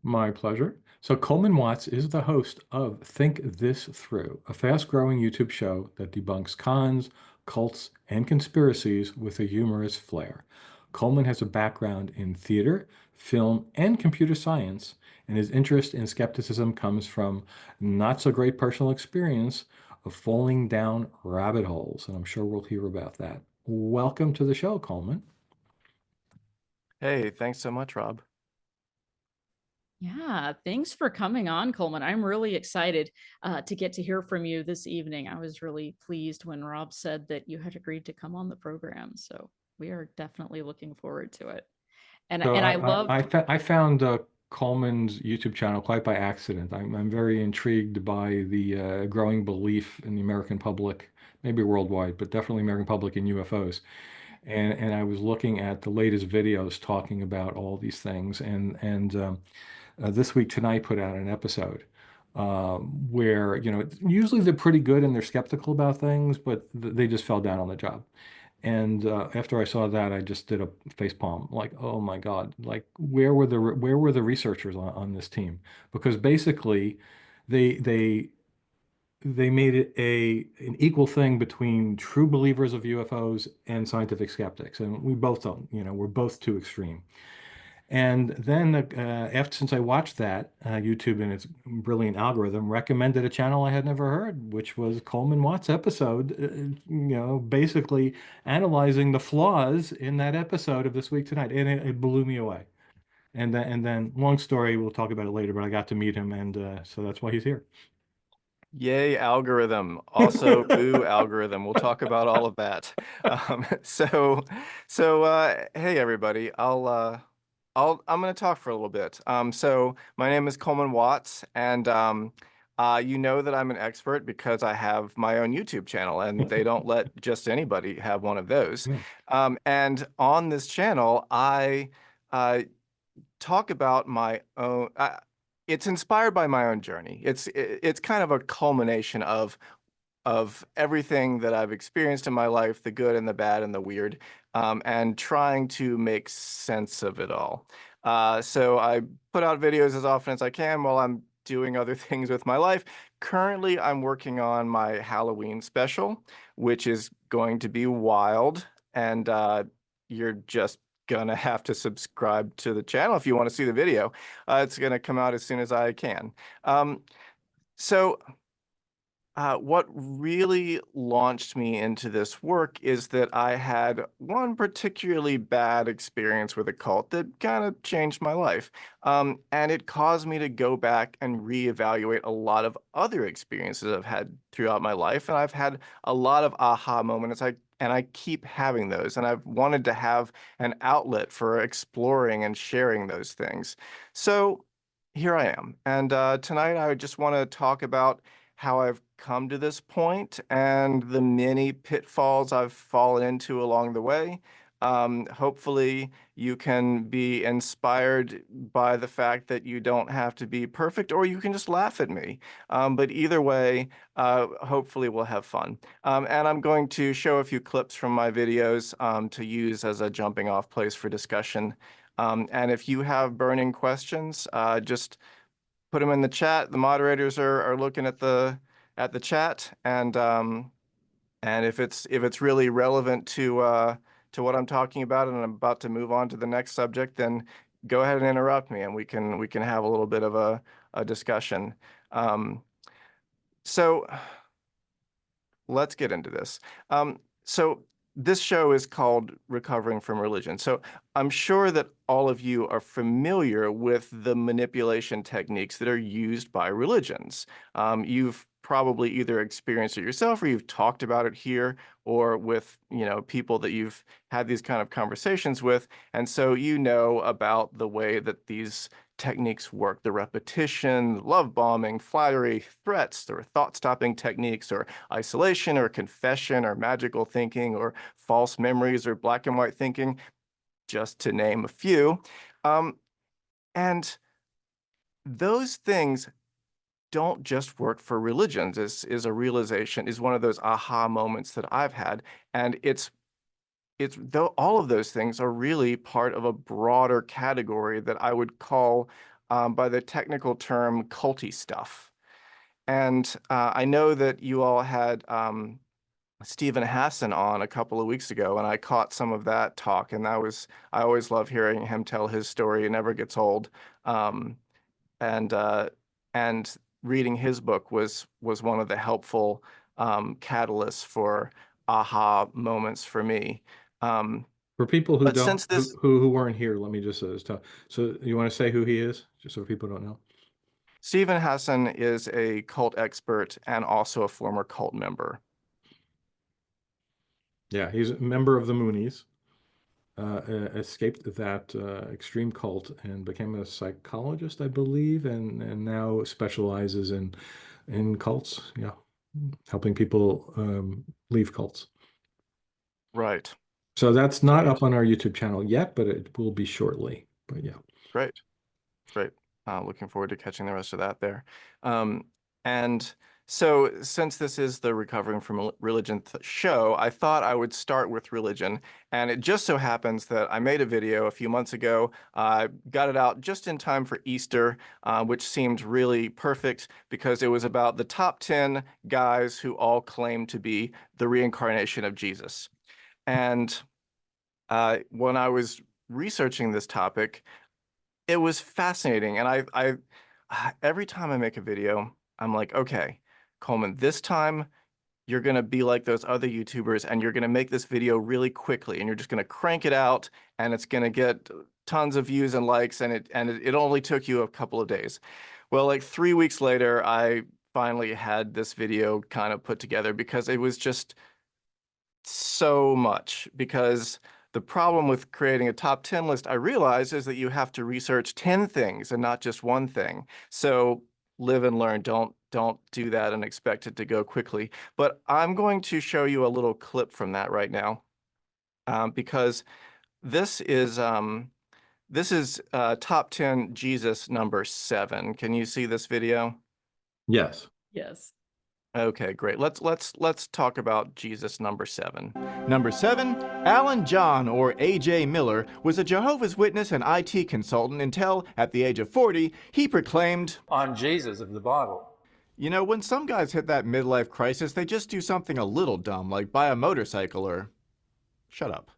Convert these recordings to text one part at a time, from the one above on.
My pleasure. So Coleman Watts is the host of Think This Through, a fast-growing YouTube show that debunks cons, cults, and conspiracies with a humorous flair. Coleman has a background in theater, film, and computer science, and his interest in skepticism comes from not so great personal experience of falling down rabbit holes, and I'm sure we'll hear about that. Welcome to the show, Coleman. Hey, thanks so much, Rob. Yeah, thanks for coming on, Coleman. I'm really excited to get to hear from you this evening. I was really pleased when Rob said that you had agreed to come on the program. So we are definitely looking forward to it. And So and I I loved, I found Coleman's YouTube channel quite by accident. I'm very intrigued by the growing belief in the American public, maybe worldwide, but definitely American public in UFOs. And I was looking at the latest videos talking about all these things, and This Week Tonight put out an episode where usually they're pretty good and they're skeptical about things, but they just fell down on the job. And after I saw that, I just did a face palm, like, oh my God, like where were the researchers on this team? Because basically, they they they made it an equal thing between true believers of UFOs and scientific skeptics, and we both don't, we're both too extreme. And then since I watched that, YouTube and its brilliant algorithm recommended a channel I had never heard, which was Coleman Watts episode, basically analyzing the flaws in that episode of This Week Tonight. And it blew me away. And then, long story, we'll talk about it later, but I got to meet him, and so that's why he's here. Yay, algorithm. Also, boo, algorithm. We'll talk about all of that. Hey everybody. I'm going to talk for a little bit. So my name is Coleman Watts, and you know that I'm an expert because I have my own YouTube channel, and they don't let just anybody have one of those. Yeah. And on this channel, I uh, talk about my own. It's inspired by my own journey. It's kind of a culmination of everything that I've experienced in my life, the good and the bad and the weird, and trying to make sense of it all. So I put out videos as often as I can while I'm doing other things with my life. Currently, I'm working on my Halloween special, which is going to be wild, and you're just gonna have to subscribe to the channel if you want to see the video. It's gonna come out as soon as I can. Um, so what really launched me into this work is that I had one particularly bad experience with a cult that kind of changed my life. And it caused me to go back and reevaluate a lot of other experiences I've had throughout my life. And I've had a lot of aha moments. And I keep having those. And I've wanted to have an outlet for exploring and sharing those things. So here I am. And tonight I just want to talk about how I've come to this point and the many pitfalls I've fallen into along the way. Hopefully, you can be inspired by the fact that you don't have to be perfect, or you can just laugh at me. But either way, hopefully, we'll have fun. And I'm going to show a few clips from my videos to use as a jumping off place for discussion. And if you have burning questions, just put them in the chat. The moderators are looking at the chat, and if it's really relevant to what I'm talking about, and I'm about to move on to the next subject, then go ahead and interrupt me, and we can have a little bit of a discussion. So let's get into this. So this show is called Recovering from Religion. So I'm sure that all of you are familiar with the manipulation techniques that are used by religions. You've probably either experienced it yourself, or you've talked about it here, or with people that you've had these kind of conversations with, and so you know about the way that these techniques work: the repetition, love bombing, flattery, threats, or thought-stopping techniques, or isolation, or confession, or magical thinking, or false memories, or black and white thinking, just to name a few. And those things don't just work for religions. Is a realization, is one of those aha moments that I've had. And it's though all of those things are really part of a broader category that I would call by the technical term culty stuff. And I know that you all had Stephen Hassan on a couple of weeks ago, and I caught some of that talk, and I always love hearing him tell his story. It never gets old. Um, and and reading his book was one of the helpful catalysts for aha moments for me. For people who But don't since this, who weren't here, let me just tell. So you want to say who he is, just so people don't know? Stephen Hassan is a cult expert and also a former cult member. Yeah, he's a member of the Moonies. Escaped that extreme cult and became a psychologist, I believe, and now specializes in cults. Yeah, helping people leave cults. Right. So that's not Right. up on our YouTube channel yet, but it will be shortly. But yeah. Great. Great. Looking forward to catching the rest of that there. And so, since this is the Recovering from Religion show, I thought I would start with religion. And it just so happens that I made a video a few months ago. I got it out just in time for Easter, which seemed really perfect because it was about the top 10 guys who all claim to be the reincarnation of Jesus. And when I was researching this topic, it was fascinating. And every time I make a video, I'm like, okay, Coleman, this time you're going to be like those other YouTubers and you're going to make this video really quickly and you're just going to crank it out and it's going to get tons of views and likes and it only took you a couple of days. Well, like 3 weeks later, I finally had this video kind of put together because it was just so much. Because the problem with creating a top 10 list, I realize, is that you have to research 10 things and not just one thing. So live and learn. Don't do that and expect it to go quickly. But I'm going to show you a little clip from that right now, because this is top 10 Jesus number 7. Can you see this video? Yes. Yes. Okay, great. Let's talk about Jesus number 7. Number 7, Alan John, or A.J. Miller, was a Jehovah's Witness and IT consultant until, at the age of 40, he proclaimed, "I'm Jesus of the Bible." You know, when some guys hit that midlife crisis, they just do something a little dumb, like buy a motorcycle or... Shut up.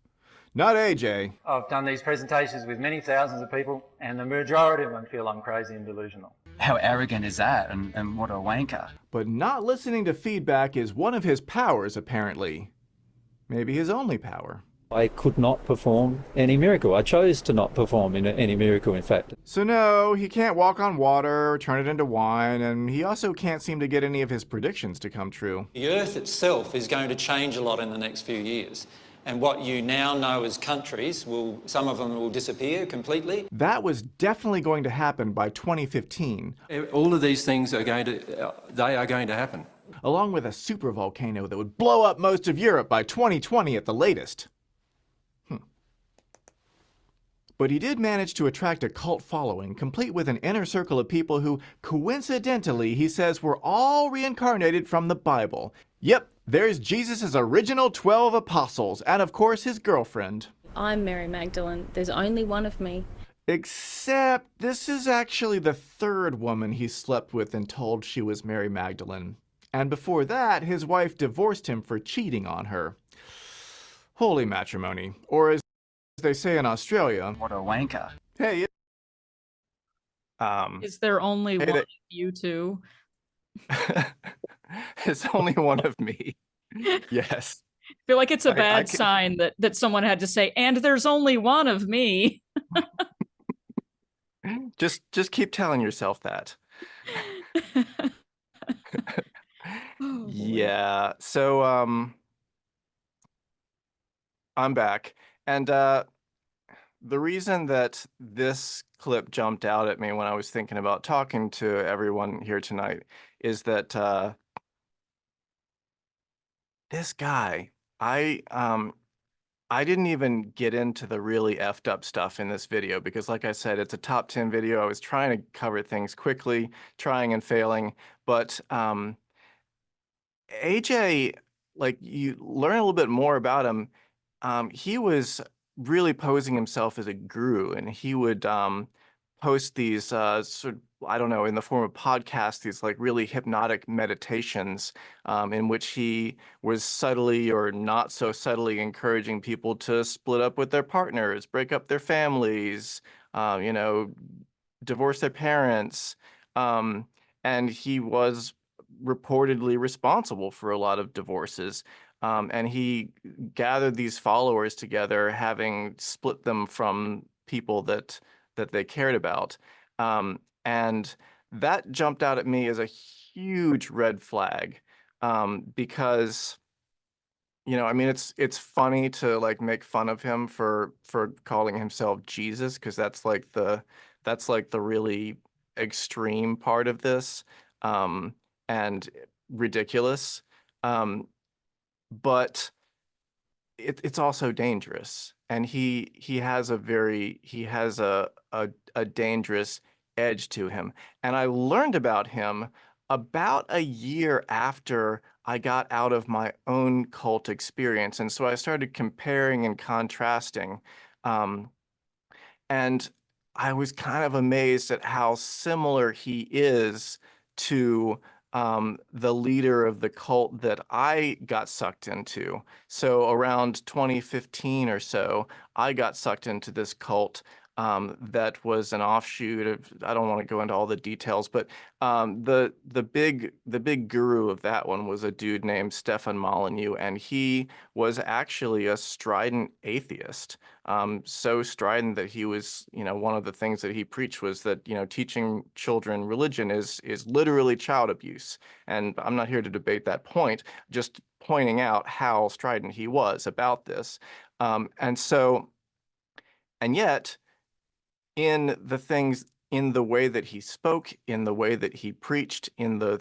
Not AJ. I've done these presentations with many thousands of people, and the majority of them feel I'm crazy and delusional. How arrogant is that, and what a wanker. But not listening to feedback is one of his powers, apparently. Maybe his only power. I could not perform any miracle. I chose to not perform any miracle, in fact. So no, he can't walk on water or turn it into wine, and he also can't seem to get any of his predictions to come true. The Earth itself is going to change a lot in the next few years. And what you now know as countries, some of them will disappear completely. That was definitely going to happen by 2015. All of these things are going to happen. Along with a supervolcano that would blow up most of Europe by 2020 at the latest. But he did manage to attract a cult following, complete with an inner circle of people who, coincidentally, he says were all reincarnated from the Bible. Yep, there's Jesus' original 12 apostles, and of course his girlfriend. I'm Mary Magdalene. There's only one of me. Except this is actually the third woman he slept with and told she was Mary Magdalene. And before that, his wife divorced him for cheating on her. Holy matrimony, or as they say in Australia, What a wanker. hey, Is there only Hey, one that- of you two? it's only one of me. Yes. I feel like it's a I bad can- sign that someone had to say, and there's only one of me. Just keep telling yourself that. Oh, boy. Yeah. So I'm back. And the reason that this clip jumped out at me when I was thinking about talking to everyone here tonight is that this guy, I didn't even get into the really effed up stuff in this video because, like I said, it's a top 10 video. I was trying to cover things quickly, trying and failing. But AJ, like, you learn a little bit more about him. He was really posing himself as a guru, and he would post these sort of, I don't know, in the form of podcasts, these like really hypnotic meditations in which he was subtly or not so subtly encouraging people to split up with their partners, break up their families, you know, divorce their parents. And he was reportedly responsible for a lot of divorces. And he gathered these followers together, having split them from people that they cared about. And that jumped out at me as a huge red flag, because you know, I mean, it's funny to like make fun of him for calling himself Jesus, because that's like the really extreme part of this, and ridiculous. Um, but it's also dangerous, and he has a dangerous edge to him. And I learned about him about a year after I got out of my own cult experience, and so I started comparing and contrasting. Um, and I was kind of amazed at how similar he is to the leader of the cult that I got sucked into. So around 2015 or so, I got sucked into this cult that was an offshoot of, I don't want to go into all the details, but the big guru of that one was a dude named Stefan Molyneux, and he was actually a strident atheist. So strident that he was, you know, one of the things that he preached was that, you know, teaching children religion is literally child abuse. And I'm not here to debate that point, just pointing out how strident he was about this. And so, and yet, in the things, in the way that he spoke, in the way that he preached, in the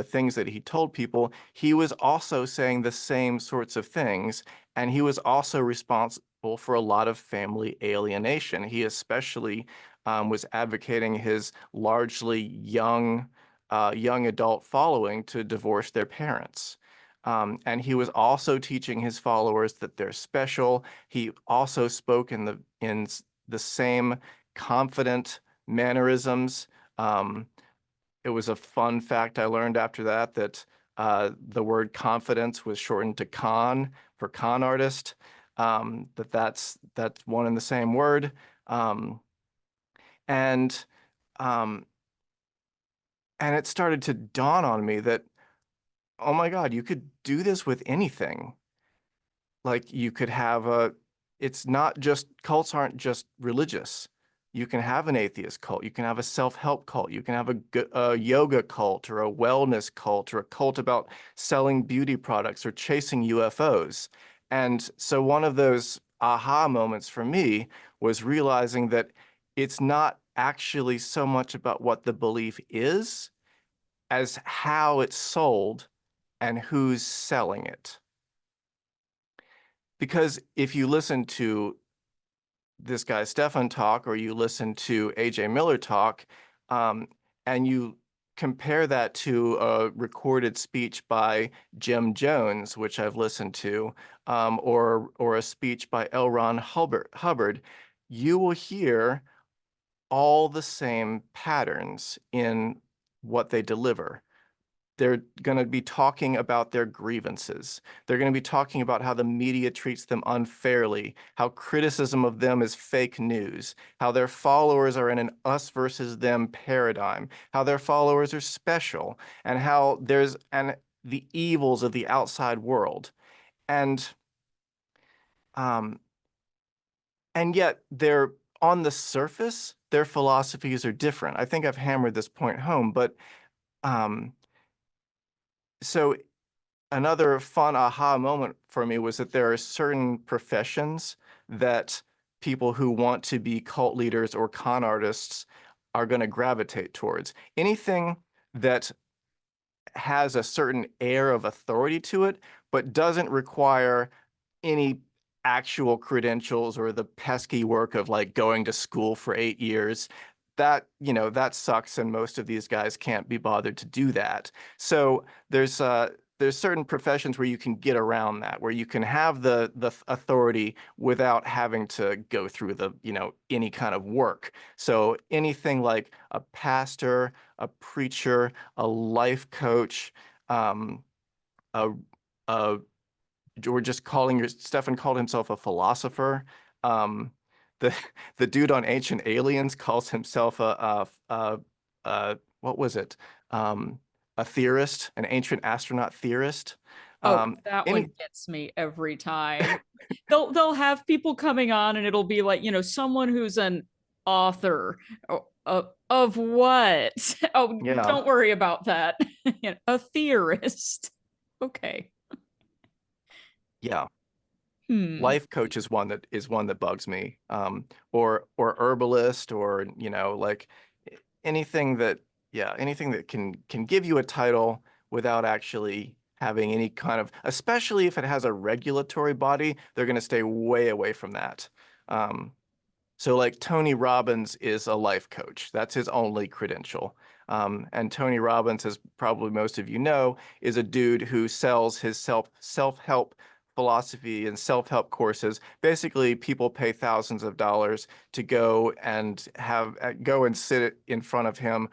things that he told people, he was also saying the same sorts of things, and he was also responsible for a lot of family alienation. He especially was advocating his largely young adult following to divorce their parents. And he was also teaching his followers that they're special. He also spoke in the same confident mannerisms. It was a fun fact I learned after that that the word confidence was shortened to con for con artist. That's one and the same word. Um, and um, and it started to dawn on me that, oh my God, you could do this with anything. Like you could have it's not just, cults aren't just religious. You can have an atheist cult, you can have a self-help cult, you can have a yoga cult or a wellness cult or a cult about selling beauty products or chasing UFOs. And so one of those aha moments for me was realizing that it's not actually so much about what the belief is as how it's sold and who's selling it. Because if you listen to this guy Stefan talk, or you listen to AJ Miller talk, and you compare that to a recorded speech by Jim Jones, which I've listened to, or a speech by L. Ron Hubbard, you will hear all the same patterns in what they deliver. They're going to be talking about their grievances. They're going to be talking about how the media treats them unfairly, how criticism of them is fake news, how their followers are in an us versus them paradigm, how their followers are special, and how the evils of the outside world. And yet they're, on the surface, their philosophies are different. I think I've hammered this point home, but so another fun aha moment for me was that there are certain professions that people who want to be cult leaders or con artists are going to gravitate towards. Anything that has a certain air of authority to it, but doesn't require any actual credentials or the pesky work of like going to school for 8 years. That, you know, that sucks, and most of these guys can't be bothered to do that. So there's there's certain professions where you can get around that, where you can have the authority without having to go through the, any kind of work. So anything like a pastor, a preacher, a life coach, a, a or just Stefan called himself a philosopher. Um, the the dude on Ancient Aliens calls himself what was it? A theorist, an ancient astronaut theorist. Oh, that Any one gets me every time. They'll have people coming on and it'll be like, someone who's an author of what? Oh, Yeah. don't worry about that. A theorist. Okay. Yeah. Hmm. Life coach is one that bugs me. Or herbalist, or like anything that anything that can give you a title without actually having any kind of, especially if it has a regulatory body, they're going to stay way away from that. So like Tony Robbins is a life coach. That's his only credential. And Tony Robbins, as probably most of you know, is a dude who sells his self-help philosophy and self-help courses. Basically, people pay thousands of dollars to go and sit in front of him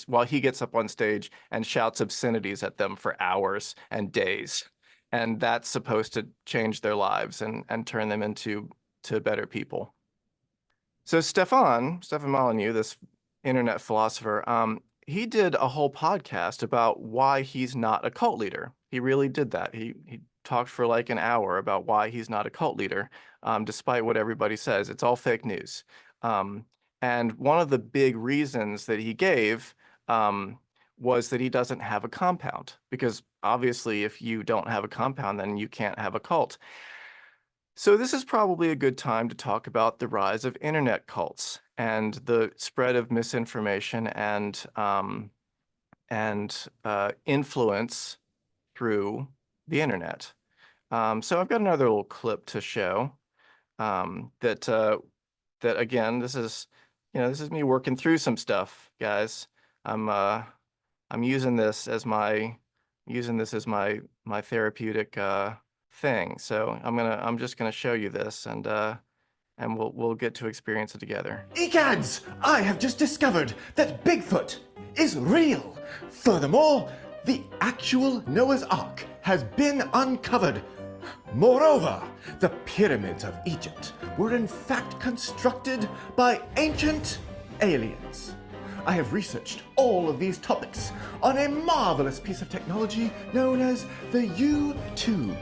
while he gets up on stage and shouts obscenities at them for hours and days. And that's supposed to change their lives and turn them into better people. So Stefan Molyneux, this internet philosopher, he did a whole podcast about why he's not a cult leader. He really did that. He talked for like an hour about why he's not a cult leader, despite what everybody says. It's all fake news. And one of the big reasons that he gave was that he doesn't have a compound, because obviously if you don't have a compound, then you can't have a cult. So this is probably a good time to talk about the rise of internet cults and the spread of misinformation and influence through the internet. So I've got another little clip to show that again, this is me working through some stuff, guys. I'm using this as my therapeutic thing. So I'm just gonna show you this, and we'll get to experience it together. Egads! I have just discovered that Bigfoot is real. Furthermore, the actual Noah's Ark has been uncovered. Moreover, the pyramids of Egypt were in fact constructed by ancient aliens. I have researched all of these topics on a marvelous piece of technology known as the YouTube.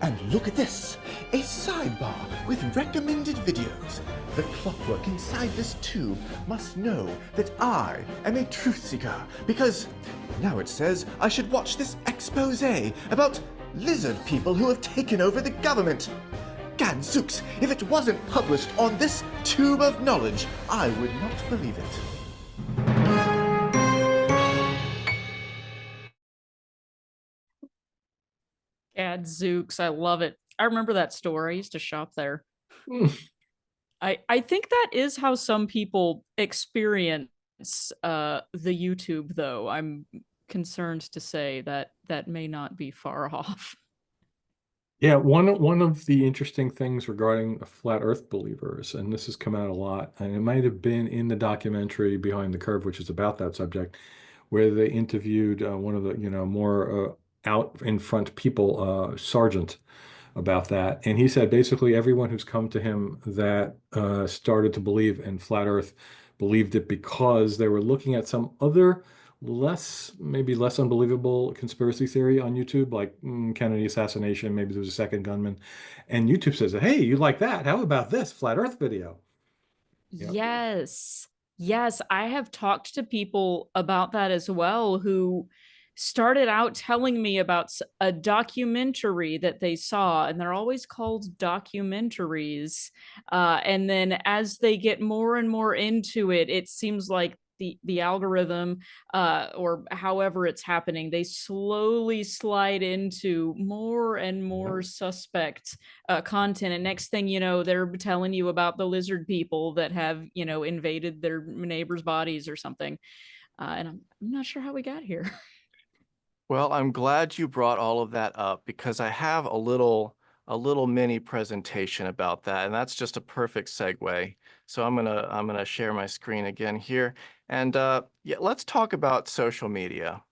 And look at this, a sidebar with recommended videos. The clockwork inside this tube must know that I am a truth seeker, because now it says I should watch this expose about lizard people who have taken over the government. Gadzooks, if it wasn't published on this tube of knowledge, I would not believe it. Gadzooks, I love it. I remember that store. I used to shop there. I think that is how some people experience the YouTube, though. I'm concerned to say that that may not be far off. Yeah, one of the interesting things regarding flat Earth believers, and this has come out a lot, and it might have been in the documentary Behind the Curve, which is about that subject, where they interviewed one of the more out in front people, Sargent, about that, and he said basically everyone who's come to him that started to believe in flat Earth believed it because they were looking at some other maybe less unbelievable conspiracy theory on YouTube, like Kennedy assassination, maybe there was a second gunman, and YouTube says, hey, you like that? How about this flat Earth video? Yep. Yes, I have talked to people about that as well, who started out telling me about a documentary that they saw, and they're always called documentaries. And then as they get more and more into it, it seems like the algorithm, or however it's happening, they slowly slide into more and more suspect content. And next thing you know, they're telling you about the lizard people that have, invaded their neighbors' bodies or something. And I'm not sure how we got here. Well, I'm glad you brought all of that up because I have a little mini presentation about that, and that's just a perfect segue. So I'm gonna share my screen again here, and yeah, let's talk about social media.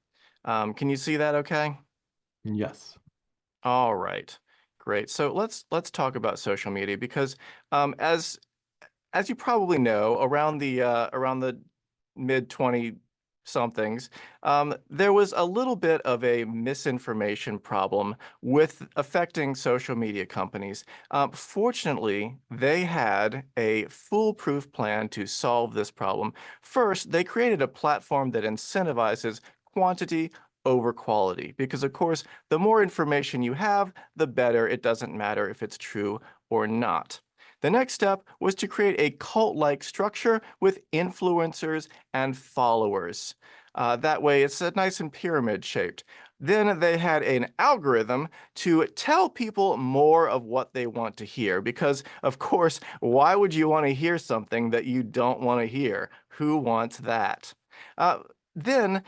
Can you see that okay? Yes. All right, great. So let's talk about social media because as you probably know, around the mid 20 somethings, there was a little bit of a misinformation problem with affecting social media companies. Fortunately, they had a foolproof plan to solve this problem. First, they created a platform that incentivizes quantity over quality, because of course, the more information you have, the better. It doesn't matter if it's true or not. The next step was to create a cult-like structure with influencers and followers. That way, it's nice and pyramid shaped. Then they had an algorithm to tell people more of what they want to hear. Because, of course, why would you want to hear something that you don't want to hear? Who wants that? Then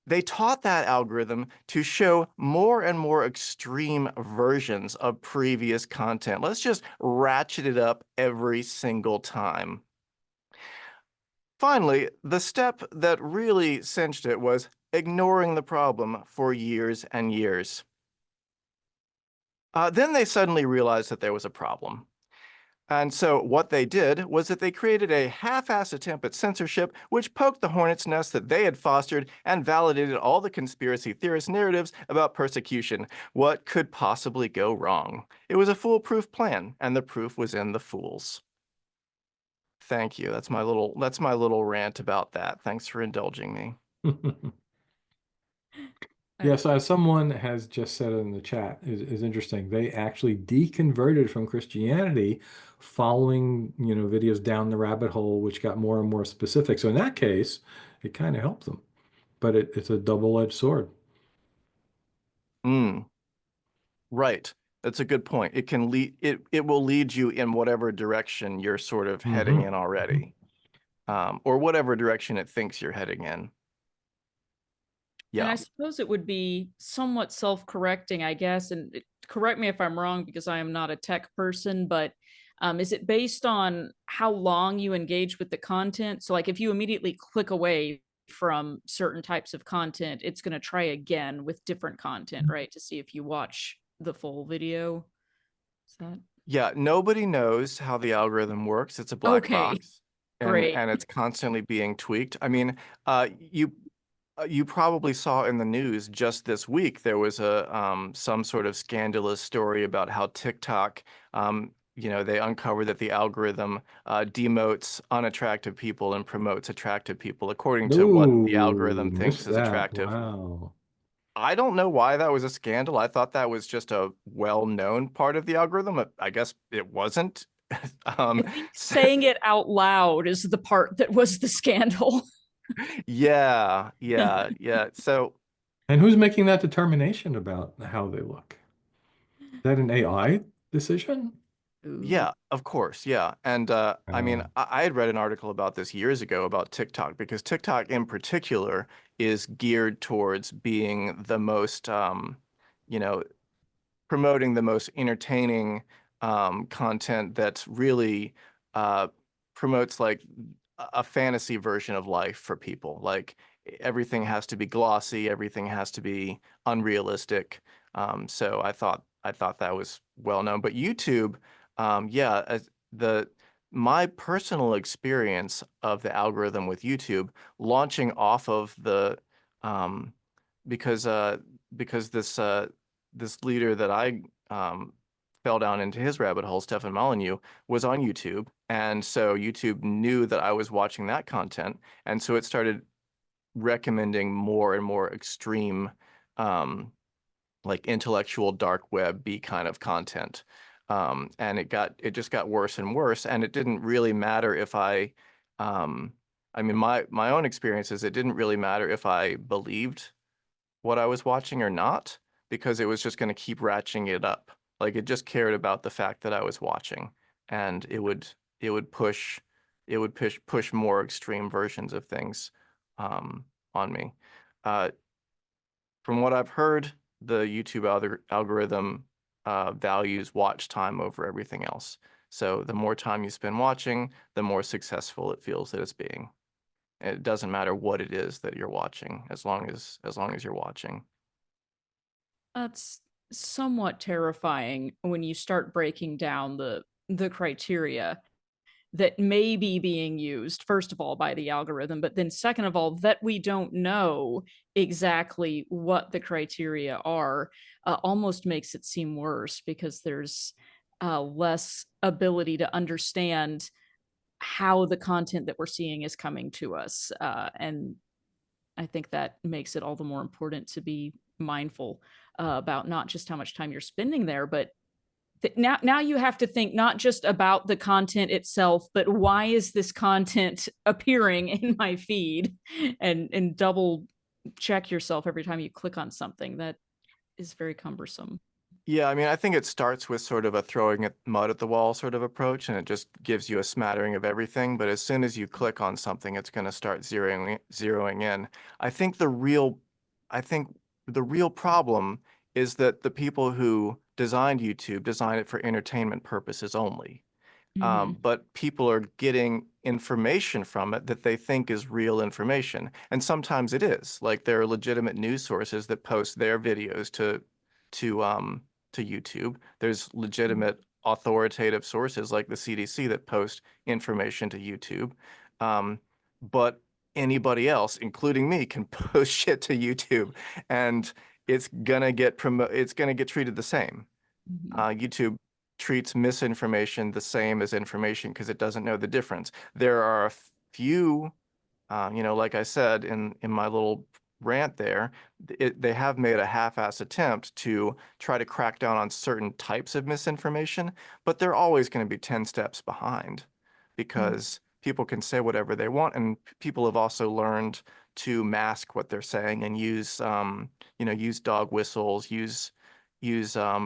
they taught that algorithm to show more and more extreme versions of previous content. Let's just ratchet it up every single time. Finally, the step that really cinched it was ignoring the problem for years and years. Then they suddenly realized that there was a problem. And so what they did was that they created a half-assed attempt at censorship, which poked the hornet's nest that they had fostered and validated all the conspiracy theorist narratives about persecution. What could possibly go wrong? It was a foolproof plan, and the proof was in the fools. Thank you. That's my little rant about that. Thanks for indulging me. Yes, as someone has just said in the chat, is interesting. They actually deconverted from Christianity following, videos down the rabbit hole, which got more and more specific. So in that case, it kind of helped them, but it's a double-edged sword. Mm, right. That's a good point. It will lead you in whatever direction you're sort of heading in already, or whatever direction it thinks you're heading in. And Yeah. I suppose it would be somewhat self-correcting, I guess, and correct me if I'm wrong because I am not a tech person, but is it based on how long you engage with the content? So like if you immediately click away from certain types of content, it's going to try again with different content, right? To see if you watch the full video. Is that Yeah, nobody knows how the algorithm works. It's a black okay? box, and Great. it's constantly being tweaked. I mean, uh, you you probably saw in the news just this week there was a some sort of scandalous story about how TikTok, they uncovered that the algorithm demotes unattractive people and promotes attractive people according to what the Ooh, algorithm thinks missed is that. attractive. Wow. I don't know why that was a scandal. I thought that was just a well-known part of the algorithm. I guess it wasn't. I think saying it out loud is the part that was the scandal. Yeah. So And who's making that determination about how they look? Is that an AI decision? Ooh. yeah, of course, yeah. And I mean, Oh. I had read an article about this years ago about TikTok because TikTok in particular is geared towards being the most, you know, promoting the most entertaining content that really uh, promotes like a fantasy version of life for people. Like everything has to be glossy, everything has to be unrealistic. So I thought that was well known. But YouTube, yeah, the my personal experience of the algorithm with YouTube launching off of the um, because uh, because this leader that I fell down into his rabbit hole, Stefan Molyneux, was on YouTube. And so YouTube knew that I was watching that content. And so it started recommending more and more extreme, like intellectual dark web B kind of content. And it just got worse and worse. And it didn't really matter if I mean, my own experience is it didn't really matter if I believed what I was watching or not, because it was just going to keep ratcheting it up. Like it just cared about the fact that I was watching, and it would push push more extreme versions of things on me. Uh, from what I've heard, the YouTube algorithm values watch time over everything else. So the more time you spend watching, the more successful it feels that it's being. And it doesn't matter what it is that you're watching, as long as you're watching. That's somewhat terrifying when you start breaking down the criteria that may be being used, first of all, by the algorithm, but then second of all, that we don't know exactly what the criteria are, almost makes it seem worse because there's less ability to understand how the content that we're seeing is coming to us. And I think that makes it all the more important to be mindful about not just how much time you're spending there, but now you have to think not just about the content itself, but why is this content appearing in my feed, and double check yourself every time you click on something. That is very cumbersome. Yeah, I mean, I think it starts with sort of a throwing mud at the wall sort of approach, and it just gives you a smattering of everything. But as soon as you click on something, it's going to start zeroing in. I think the real, I think the real problem is that the people who designed YouTube designed it for entertainment purposes only. But people are getting information from it that they think is real information, and sometimes it is. Like there are legitimate news sources that post their videos to YouTube. There's legitimate authoritative sources like the CDC that post information to YouTube. But anybody else, including me, can post shit to YouTube, and it's gonna get treated the same. YouTube treats misinformation the same as information because it doesn't know the difference. There are a few, like I said in my little rant there, they have made a half-ass attempt to try to crack down on certain types of misinformation, but they're always going to be 10 steps behind because people can say whatever they want, and people have also learned to mask what they're saying and use dog whistles, use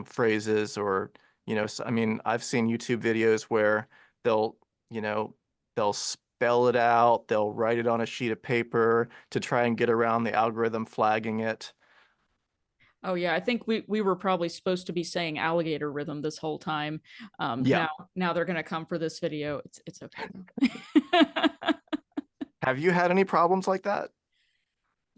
phrases, or I mean, I've seen YouTube videos where they'll they'll spell it out, they'll write it on a sheet of paper to try and get around the algorithm flagging it. Oh yeah, I think we were probably supposed to be saying alligator rhythm this whole time. Yeah. Now they're gonna come for this video. It's okay. Have you had any problems like that?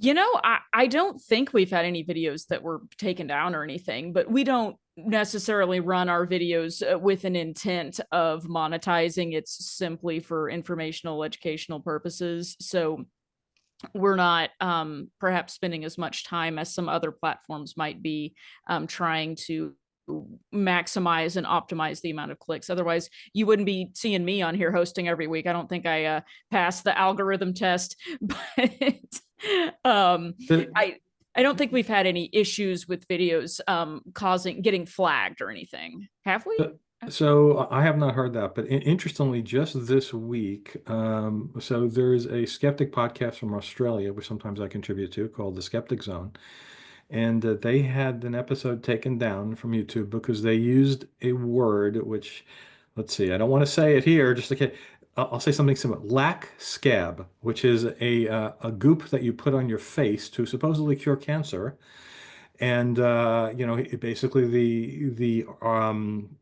I don't think we've had any videos that were taken down or anything, but we don't necessarily run our videos with an intent of monetizing. It's simply for informational, educational purposes. So we're not perhaps spending as much time as some other platforms might be trying to maximize and optimize the amount of clicks. Otherwise, you wouldn't be seeing me on here hosting every week. I don't think I passed the algorithm test, but I don't think we've had any issues with videos getting flagged or anything. Have we? So I have not heard that, but interestingly, just this week, so there's a skeptic podcast from Australia, which sometimes I contribute to, called The Skeptic Zone. And they had an episode taken down from YouTube because they used a word which, let's see, I don't want to say it here, just in case. I'll say something similar. Lack scab, which is a goop that you put on your face to supposedly cure cancer. And basically the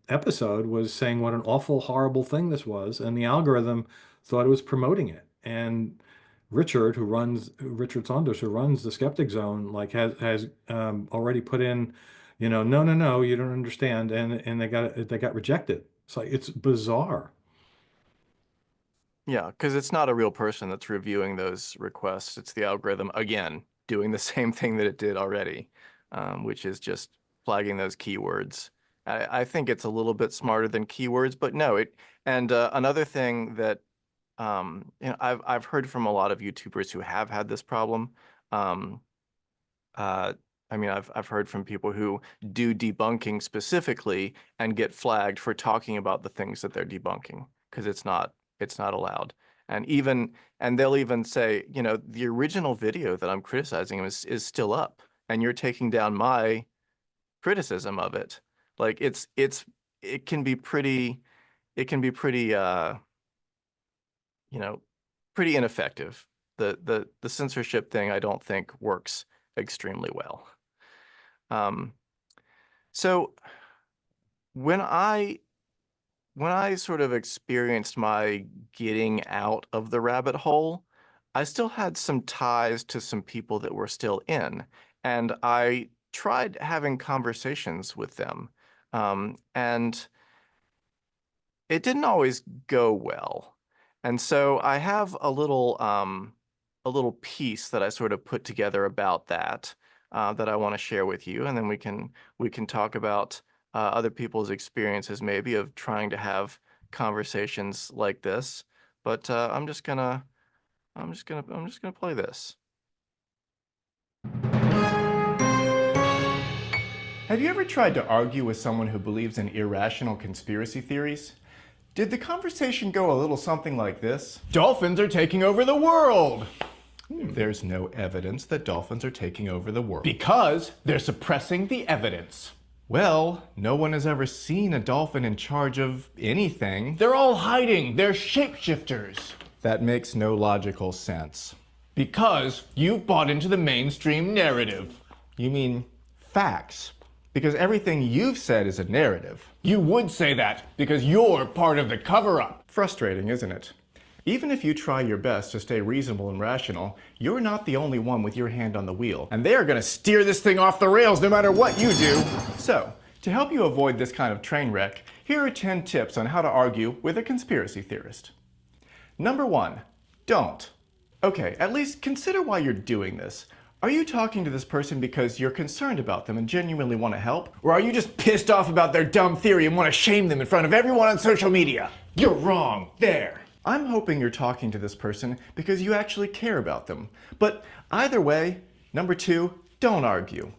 episode was saying what an awful, horrible thing this was, and the algorithm thought it was promoting it. And Richard Saunders, who runs the Skeptic Zone, like has already put in, no, you don't understand, and they got rejected. It's like it's bizarre. Yeah, because it's not a real person that's reviewing those requests. It's the algorithm, again, doing the same thing that it did already, which is just flagging those keywords. I think it's a little bit smarter than keywords, but no, another thing that I've heard from a lot of YouTubers who have had this problem. I mean, I've heard from people who do debunking specifically and get flagged for talking about the things that they're debunking because it's not allowed. And they'll even say, the original video that I'm criticizing is still up, and you're taking down my criticism of it. Like it can be pretty pretty ineffective. The censorship thing I don't think works extremely well. So when I sort of experienced my getting out of the rabbit hole, I still had some ties to some people that were still in, and I tried having conversations with them, and it didn't always go well. And so I have a little piece that I sort of put together about that that I want to share with you, and then we can talk about other people's experiences maybe of trying to have conversations like this. But I'm just gonna play this. Have you ever tried to argue with someone who believes in irrational conspiracy theories? Did the conversation go a little something like this? Dolphins are taking over the world! There's no evidence that dolphins are taking over the world. Because they're suppressing the evidence. Well, no one has ever seen a dolphin in charge of anything. They're all hiding. They're shapeshifters. That makes no logical sense. Because you bought into the mainstream narrative. You mean facts. Because everything you've said is a narrative. You would say that because you're part of the cover-up. Frustrating, isn't it? Even if you try your best to stay reasonable and rational, you're not the only one with your hand on the wheel. And they are going to steer this thing off the rails no matter what you do. So, to help you avoid this kind of train wreck, here are 10 tips on how to argue with a conspiracy theorist. Number 1, don't. Okay, at least consider why you're doing this. Are you talking to this person because you're concerned about them and genuinely want to help? Or are you just pissed off about their dumb theory and want to shame them in front of everyone on social media? You're wrong. There. I'm hoping you're talking to this person because you actually care about them. But either way, number 2, don't argue.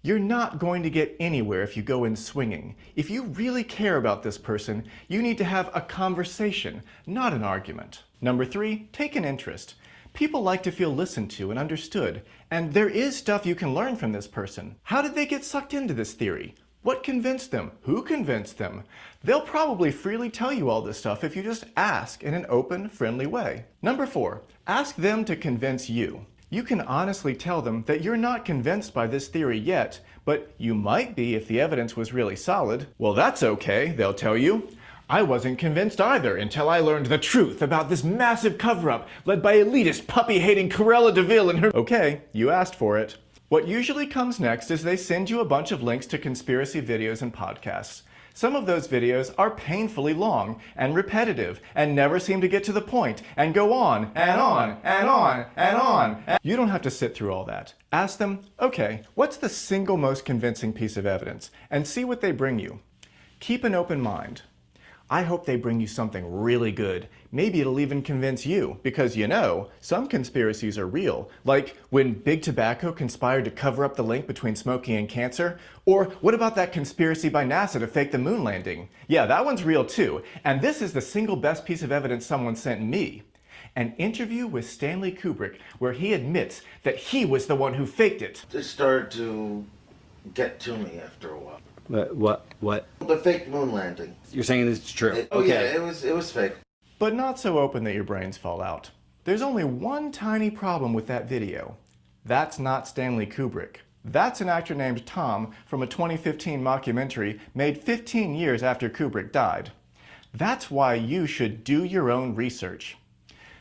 You're not going to get anywhere if you go in swinging. If you really care about this person, you need to have a conversation, not an argument. Number 3, take an interest. People like to feel listened to and understood, and there is stuff you can learn from this person. How did they get sucked into this theory? What convinced them? Who convinced them? They'll probably freely tell you all this stuff if you just ask in an open, friendly way. Number 4, ask them to convince you. You can honestly tell them that you're not convinced by this theory yet, but you might be if the evidence was really solid. Well, that's okay, they'll tell you. I wasn't convinced either until I learned the truth about this massive cover-up led by elitist, puppy-hating Cruella de Vil and her— Okay, you asked for it. What usually comes next is they send you a bunch of links to conspiracy videos and podcasts. Some of those videos are painfully long and repetitive and never seem to get to the point and go on and on and on and on. You don't have to sit through all that. Ask them, okay, what's the single most convincing piece of evidence? And see what they bring you. Keep an open mind. I hope they bring you something really good. Maybe it'll even convince you, because you know, some conspiracies are real, like when Big Tobacco conspired to cover up the link between smoking and cancer. Or what about that conspiracy by NASA to fake the moon landing? Yeah, that one's real too, and this is the single best piece of evidence someone sent me. An interview with Stanley Kubrick where he admits that he was the one who faked it. They started to get to me after a while. What? The fake moon landing. You're saying this is true? Oh okay. yeah, it was fake. But not so open that your brains fall out. There's only one tiny problem with that video. That's not Stanley Kubrick. That's an actor named Tom from a 2015 mockumentary made 15 years after Kubrick died. That's why you should do your own research.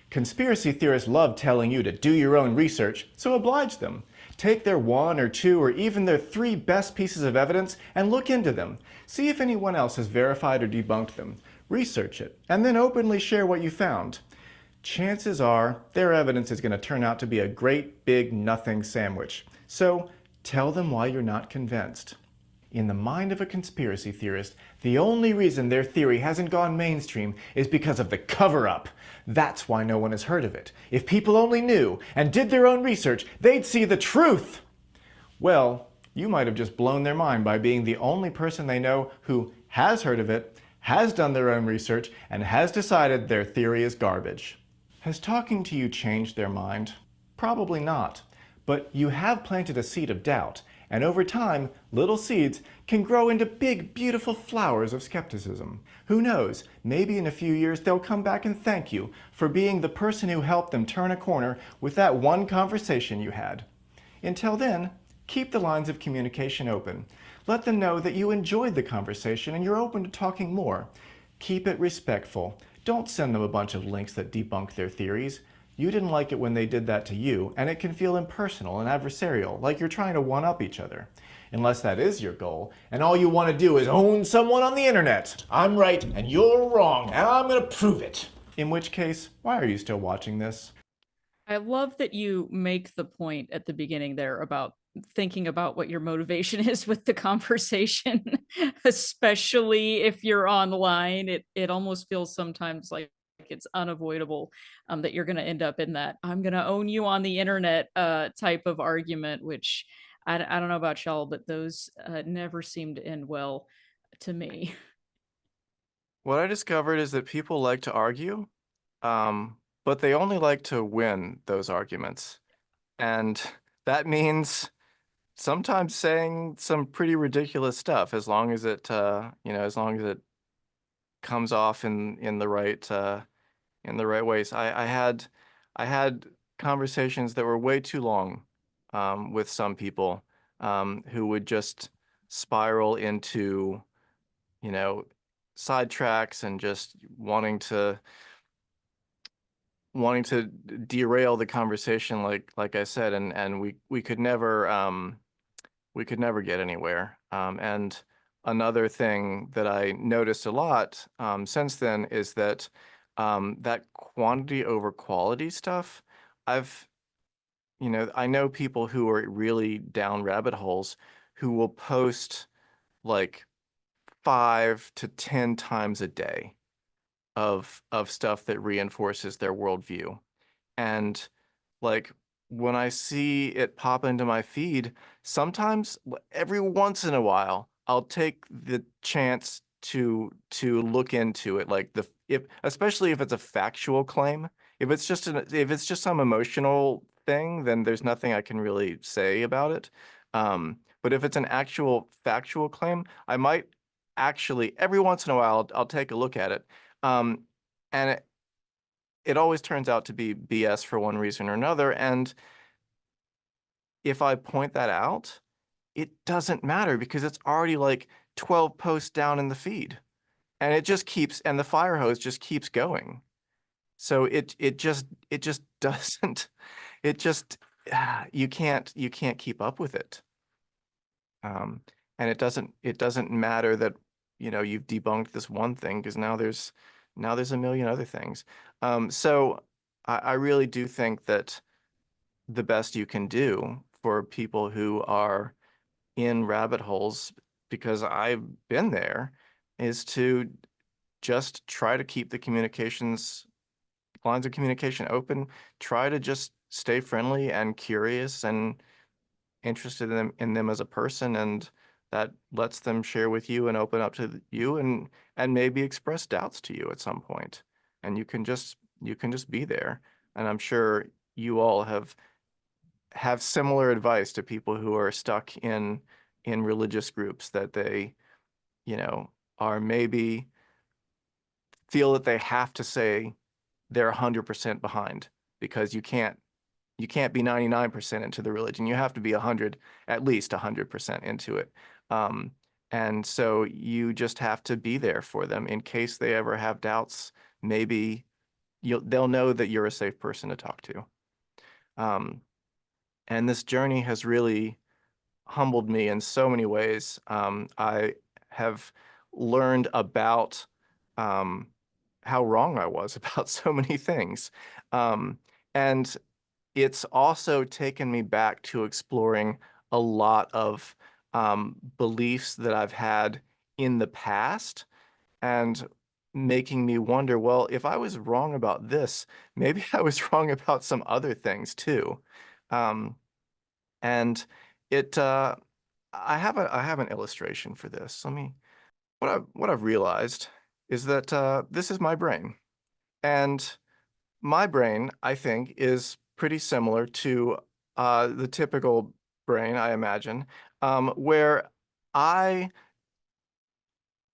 Conspiracy theorists love telling you to do your own research, so oblige them. Take their 1 or 2 or even their 3 best pieces of evidence and look into them. See if anyone else has verified or debunked them. Research it, and then openly share what you found. Chances are their evidence is going to turn out to be a great big nothing sandwich. So tell them why you're not convinced. In the mind of a conspiracy theorist, the only reason their theory hasn't gone mainstream is because of the cover-up. That's why no one has heard of it. If people only knew and did their own research, they'd see the truth. Well, you might have just blown their mind by being the only person they know who has heard of it, has done their own research, and has decided their theory is garbage. Has talking to you changed their mind? Probably not. But you have planted a seed of doubt, and over time, little seeds can grow into big, beautiful flowers of skepticism. Who knows, maybe in a few years they'll come back and thank you for being the person who helped them turn a corner with that one conversation you had. Until then, keep the lines of communication open. Let them know that you enjoyed the conversation and you're open to talking more. Keep it respectful. Don't send them a bunch of links that debunk their theories. You didn't like it when they did that to you, and it can feel impersonal and adversarial, like you're trying to one-up each other. Unless that is your goal, and all you want to do is own someone on the internet. I'm right and you're wrong, and I'm going to prove it. In which case, why are you still watching this? I love that you make the point at the beginning there about thinking about what your motivation is with the conversation, especially if you're online. It almost feels sometimes like it's unavoidable that you're going to end up in that "I'm going to own you on the internet" type of argument, which I don't know about y'all, but those never seem to end well to me. What I discovered is that people like to argue, but they only like to win those arguments. And that means sometimes saying some pretty ridiculous stuff, as long as it, as long as it comes off in the right ways. I had conversations that were way too long with some people who would just spiral into, sidetracks and just wanting to derail the conversation, like I said, and we could never get anywhere. And another thing that I noticed a lot since then is that that quantity over quality stuff, I know people who are really down rabbit holes who will post like 5 to 10 times a day of stuff that reinforces their worldview. And like when I see it pop into my feed, sometimes every once in a while, I'll take the chance to look into it. Like especially if it's a factual claim. If it's just some emotional thing, then there's nothing I can really say about it. But if it's an actual factual claim, I might actually every once in a while I'll take a look at it. And it always turns out to be BS for one reason or another. And if I point that out, it doesn't matter because it's already like 12 posts down in the feed. And and the fire hose just keeps going. So it just doesn't, you can't keep up with it. And it doesn't matter that, you've debunked this one thing because now there's a million other things. So I really do think that the best you can do for people who are in rabbit holes, because I've been there, is to just try to keep the lines of communication open, try to just stay friendly and curious and interested in them as a person, and that lets them share with you and open up to you and maybe express doubts to you at some point. And you can just be there. And I'm sure you all have similar advice to people who are stuck in religious groups that they, are maybe feel that they have to say they're 100% behind, because you can't be 99% into the religion. You have to be at least 100% into it. And so you just have to be there for them in case they ever have doubts. Maybe they'll know that you're a safe person to talk to. And this journey has really humbled me in so many ways. I have learned about how wrong I was about so many things. And it's also taken me back to exploring a lot of beliefs that I've had in the past and making me wonder, well, if I was wrong about this, maybe I was wrong about some other things too. And I have an illustration for this. What I've realized is that this is my brain. And my brain, I think, is pretty similar to the typical brain, I imagine, where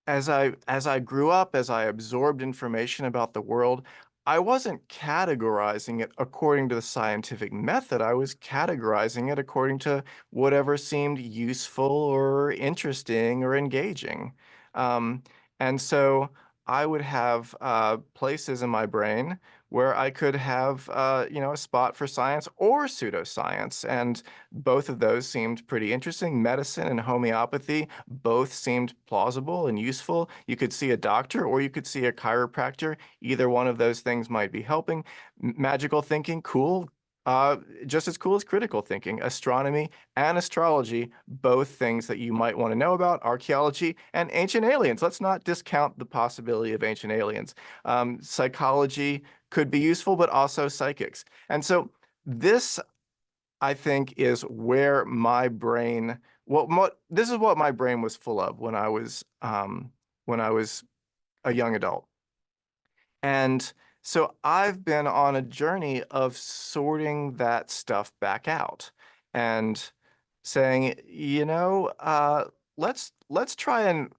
as I grew up, as I absorbed information about the world, I wasn't categorizing it according to the scientific method. I was categorizing it according to whatever seemed useful or interesting or engaging. Um, and so I would have places in my brain where I could have, a spot for science or pseudoscience. And both of those seemed pretty interesting. Medicine and homeopathy both seemed plausible and useful. You could see a doctor or you could see a chiropractor. Either one of those things might be helping. Magical thinking, cool. Just as cool as critical thinking. Astronomy and astrology, both things that you might want to know about. Archaeology and ancient aliens. Let's not discount the possibility of ancient aliens. Psychology could be useful, but also psychics. And so this, I think, is where my brain, this is what my brain was full of when I was a young adult. And so I've been on a journey of sorting that stuff back out and saying, let's try and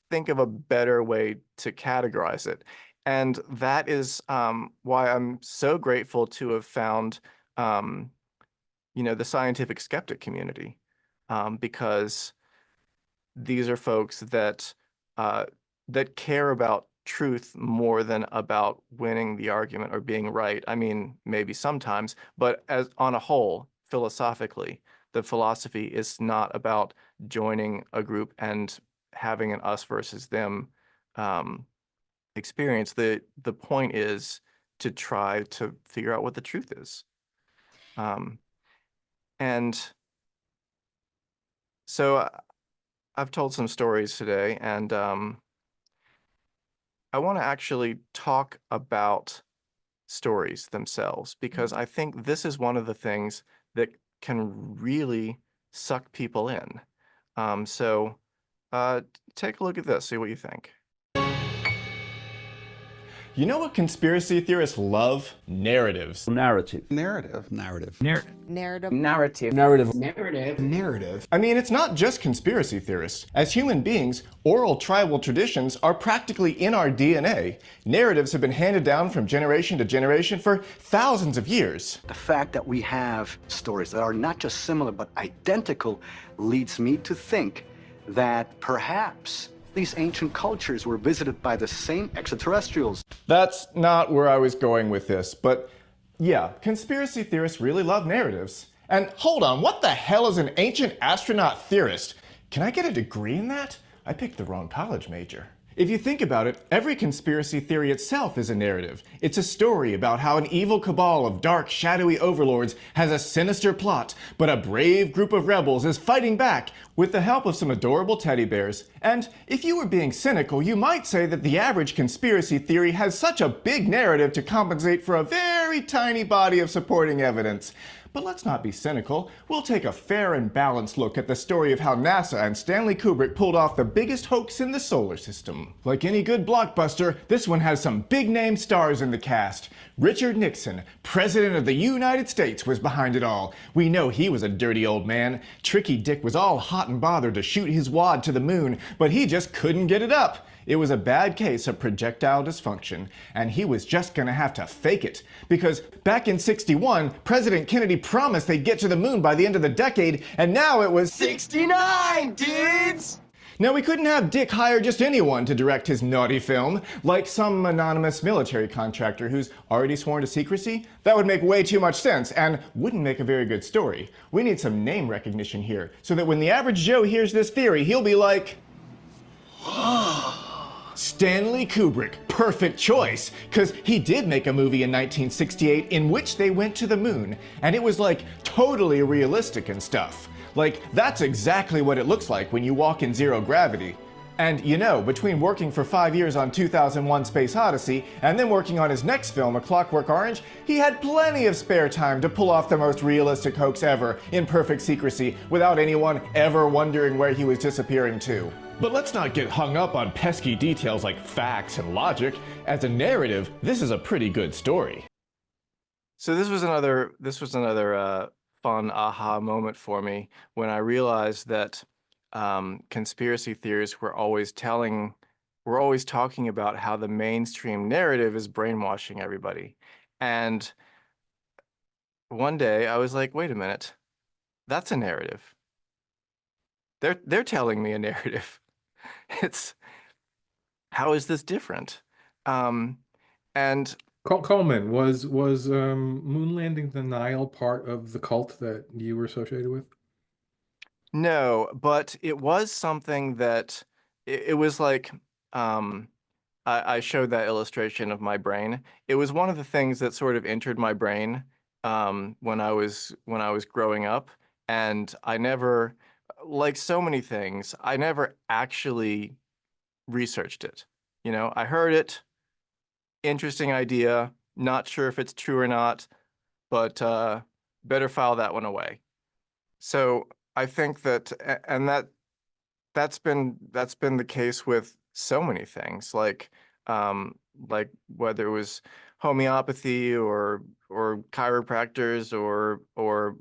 think of a better way to categorize it. And that is why I'm so grateful to have found, the scientific skeptic community, because these are folks that that care about truth more than about winning the argument or being right. I mean, maybe sometimes, but as on a whole, philosophically, the philosophy is not about joining a group and having an us versus them experience. The point is to try to figure out what the truth is. And so I've told some stories today, and I want to actually talk about stories themselves, because I think this is one of the things that can really suck people in. So take a look at this, see what you think. You know what conspiracy theorists love? Narratives. Narrative. Narrative. I mean, it's not just conspiracy theorists. As human beings, oral tribal traditions are practically in our DNA. Narratives have been handed down from generation to generation for thousands of years. The fact that we have stories that are not just similar but identical leads me to think that perhaps these ancient cultures were visited by the same extraterrestrials. That's not where I was going with this, but yeah, conspiracy theorists really love narratives. And hold on, what the hell is an ancient astronaut theorist? Can I get a degree in that? I picked the wrong college major. If you think about it, every conspiracy theory itself is a narrative. It's a story about how an evil cabal of dark, shadowy overlords has a sinister plot, but a brave group of rebels is fighting back with the help of some adorable teddy bears. And if you were being cynical, you might say that the average conspiracy theory has such a big narrative to compensate for a very tiny body of supporting evidence. But let's not be cynical. We'll take a fair and balanced look at the story of how NASA and Stanley Kubrick pulled off the biggest hoax in the solar system. Like any good blockbuster, this one has some big-name stars in the cast. Richard Nixon, President of the United States, was behind it all. We know he was a dirty old man. Tricky Dick was all hot and bothered to shoot his wad to the moon, but he just couldn't get it up. It was a bad case of projectile dysfunction, and he was just gonna have to fake it. Because back in '61, President Kennedy promised they'd get to the moon by the end of the decade, and now it was 69, dudes! Now, we couldn't have Dick hire just anyone to direct his naughty film, like some anonymous military contractor who's already sworn to secrecy. That would make way too much sense, and wouldn't make a very good story. We need some name recognition here, so that when the average Joe hears this theory, he'll be like, Stanley Kubrick, perfect choice, because he did make a movie in 1968 in which they went to the moon, and it was like totally realistic and stuff. Like, that's exactly what it looks like when you walk in zero gravity. And between working for 5 years on 2001: Space Odyssey and then working on his next film, A Clockwork Orange, he had plenty of spare time to pull off the most realistic hoax ever in perfect secrecy without anyone ever wondering where he was disappearing to. But let's not get hung up on pesky details like facts and logic. As a narrative, this is a pretty good story. So this was another fun aha moment for me when I realized that conspiracy theories were always telling we're always talking about how the mainstream narrative is brainwashing everybody. And one day I was like, wait a minute, that's a narrative. They're telling me a narrative. It's, how is this different? And Coleman, was moon landing denial part of the cult that you were associated with? no, but it was something that it was like, I showed that illustration of my brain. It was one of the things that sort of entered my brain when I was growing up, and I never, like so many things, I never actually researched it. You know, I heard it, interesting idea, not sure if it's true or not, but better file that one away. So I think that, and that's been the case with so many things, like whether it was homeopathy or chiropractors or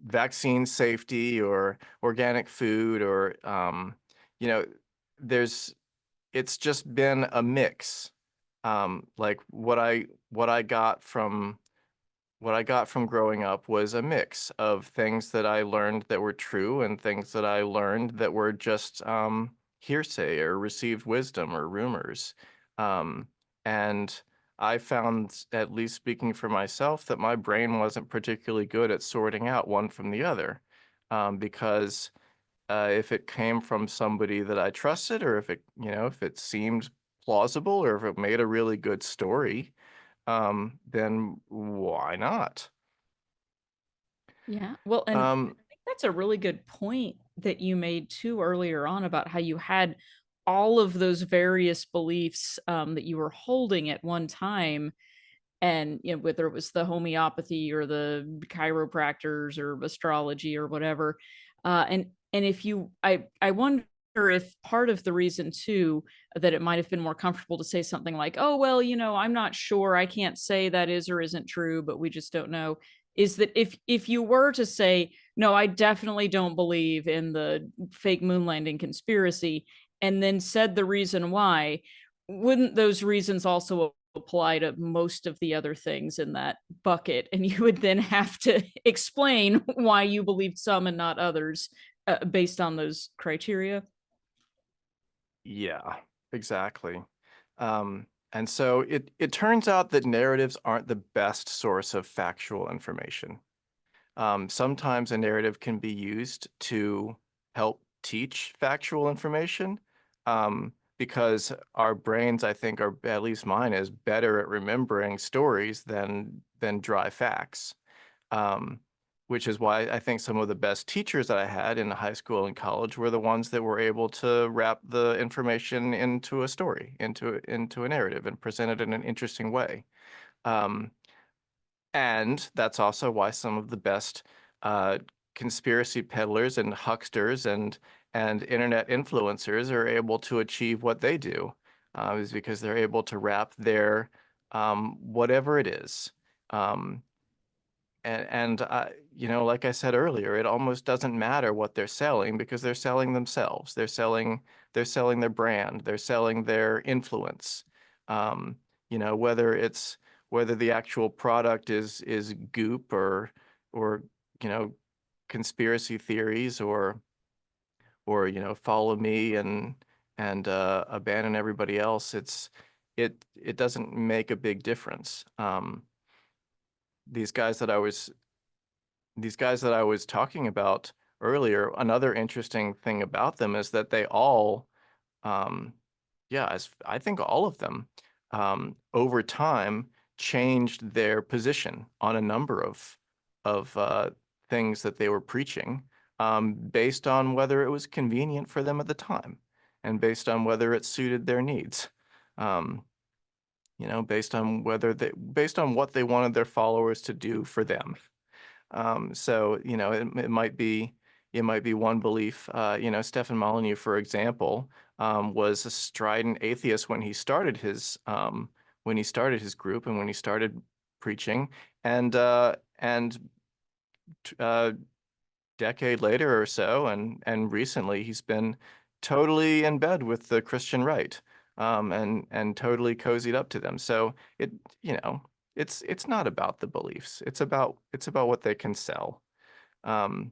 vaccine safety or organic food or you know, there's it's just been a mix. Like what I got from growing up was a mix of things that I learned that were true and things that I learned that were just hearsay or received wisdom or rumors. Um, and I found, at least speaking for myself, that my brain wasn't particularly good at sorting out one from the other. Because if it came from somebody that I trusted, or if it, you know, if it seemed plausible, or if it made a really good story, then why not? Yeah. Well, and I think that's a really good point that you made too earlier on about how you had all of those various beliefs that you were holding at one time. And you know, whether it was the homeopathy or the chiropractors or astrology or whatever. And if you I wonder if part of the reason too that it might have been more comfortable to say something like, oh well, you know, I'm not sure, I can't say that is or isn't true, but we just don't know, is that if you were to say, no, I definitely don't believe in the fake moon landing conspiracy, and then said the reason why, wouldn't those reasons also apply to most of the other things in that bucket? And you would then have to explain why you believed some and not others based on those criteria. Yeah, exactly. And so it turns out that narratives aren't the best source of factual information. Sometimes a narrative can be used to help teach factual information, because our brains, I think, are, at least mine is, better at remembering stories than dry facts. Which is why I think some of the best teachers that I had in high school and college were the ones that were able to wrap the information into a story, into a narrative, and present it in an interesting way. And that's also why some of the best conspiracy peddlers and hucksters and internet influencers are able to achieve what they do, is because they're able to wrap their whatever it is. And you know, like I said earlier, it almost doesn't matter what they're selling because they're selling themselves. They're selling their brand. They're selling their influence. You know, whether the actual product is goop or you know, conspiracy theories or you know, follow me and abandon everybody else. It doesn't make a big difference. These guys that I was talking about earlier, another interesting thing about them is that they all, I think all of them, over time changed their position on a number of things that they were preaching, based on whether it was convenient for them at the time, and based on whether it suited their needs. You know, based on based on what they wanted their followers to do for them. So, you know, it might be one belief. You know, Stefan Molyneux, for example, was a strident atheist when he started his group and when he started preaching, and decade later or so, and recently he's been totally in bed with the Christian right. and totally cozied up to them. So it's not about the beliefs. It's about what they can sell. And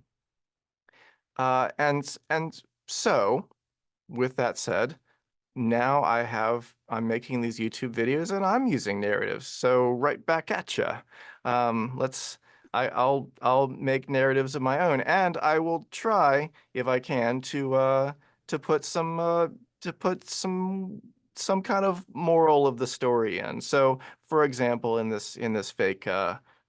so with that said, now I'm making these YouTube videos and I'm using narratives. So right back at you. I'll make narratives of my own, and I will try, if I can, to put some kind of moral of the story in. So, for example, in this fake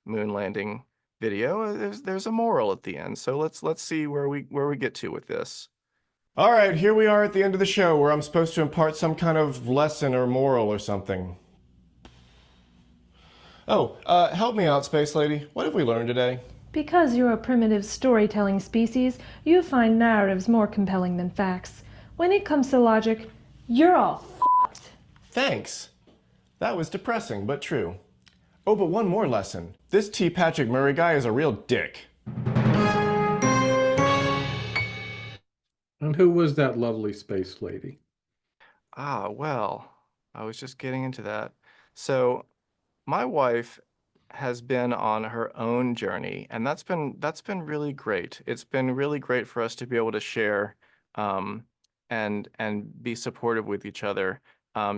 moon landing video, there's a moral at the end. So let's see where we get to with this. All right, here we are at the end of the show where I'm supposed to impart some kind of lesson or moral or something. Oh, help me out, Space Lady. What have we learned today? Because you're a primitive storytelling species, you find narratives more compelling than facts. When it comes to logic, you're all f***ed. Thanks. That was depressing, but true. Oh, but one more lesson. This T. Patrick Murray guy is a real dick. And who was that lovely space lady? Well, I was just getting into that. So my wife has been on her own journey, and that's been really great. It's been really great for us to be able to share and be supportive with each other.